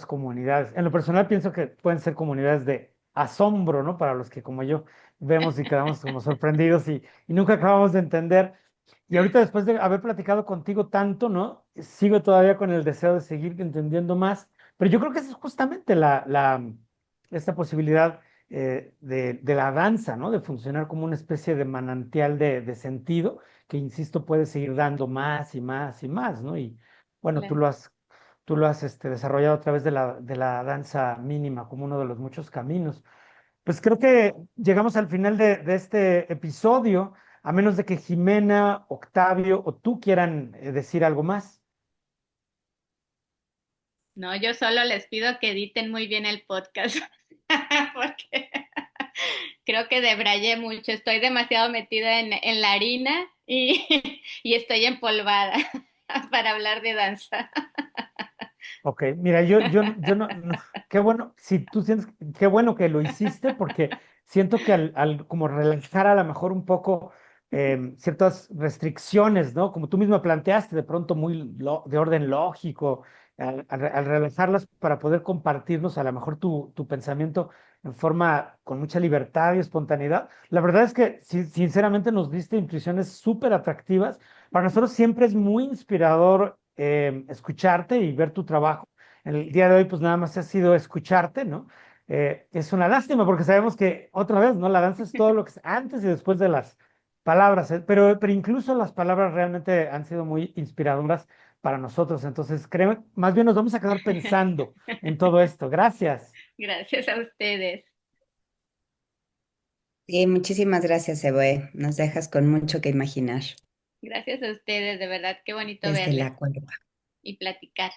comunidades. En lo personal pienso que pueden ser comunidades de asombro, ¿no? Para los que como yo vemos y quedamos como sorprendidos y nunca acabamos de entender. Y ahorita después de haber platicado contigo tanto, ¿no? Sigo todavía con el deseo de seguir entendiendo más, pero yo creo que esa es justamente esta posibilidad de la danza, ¿no? De funcionar como una especie de manantial de sentido que, insisto, puede seguir dando más y más y más, ¿no? Y bueno, tú Claro. lo has desarrollado a través de la danza mínima como uno de los muchos caminos. Pues creo que llegamos al final de este episodio, a menos de que Jimena, Octavio o tú quieran decir algo más. No, yo solo les pido que editen muy bien el podcast, porque creo que debrayé mucho. Estoy demasiado metida en la harina y, y estoy empolvada para hablar de danza. Ok, mira, yo no, qué bueno, si tú sientes, qué bueno que lo hiciste, porque siento que al como relajar a lo mejor un poco ciertas restricciones, ¿no? Como tú mismo planteaste, de pronto muy de orden lógico, al relajarlas para poder compartirnos a lo mejor tu pensamiento en forma con mucha libertad y espontaneidad. La verdad es que sinceramente nos diste intuiciones súper atractivas. Para nosotros siempre es muy inspirador escucharte y ver tu trabajo. El día de hoy, pues nada más ha sido escucharte, ¿no? Es una lástima porque sabemos que otra vez, ¿no? La danza es todo lo que es antes y después de las palabras, pero incluso las palabras realmente han sido muy inspiradoras para nosotros. Entonces, creo, más bien nos vamos a quedar pensando en todo esto. Gracias. Gracias a ustedes. Sí, muchísimas gracias, Eboe. Nos dejas con mucho que imaginar Gracias a ustedes, de verdad, qué bonito desde verles la cuerpa. y platicar.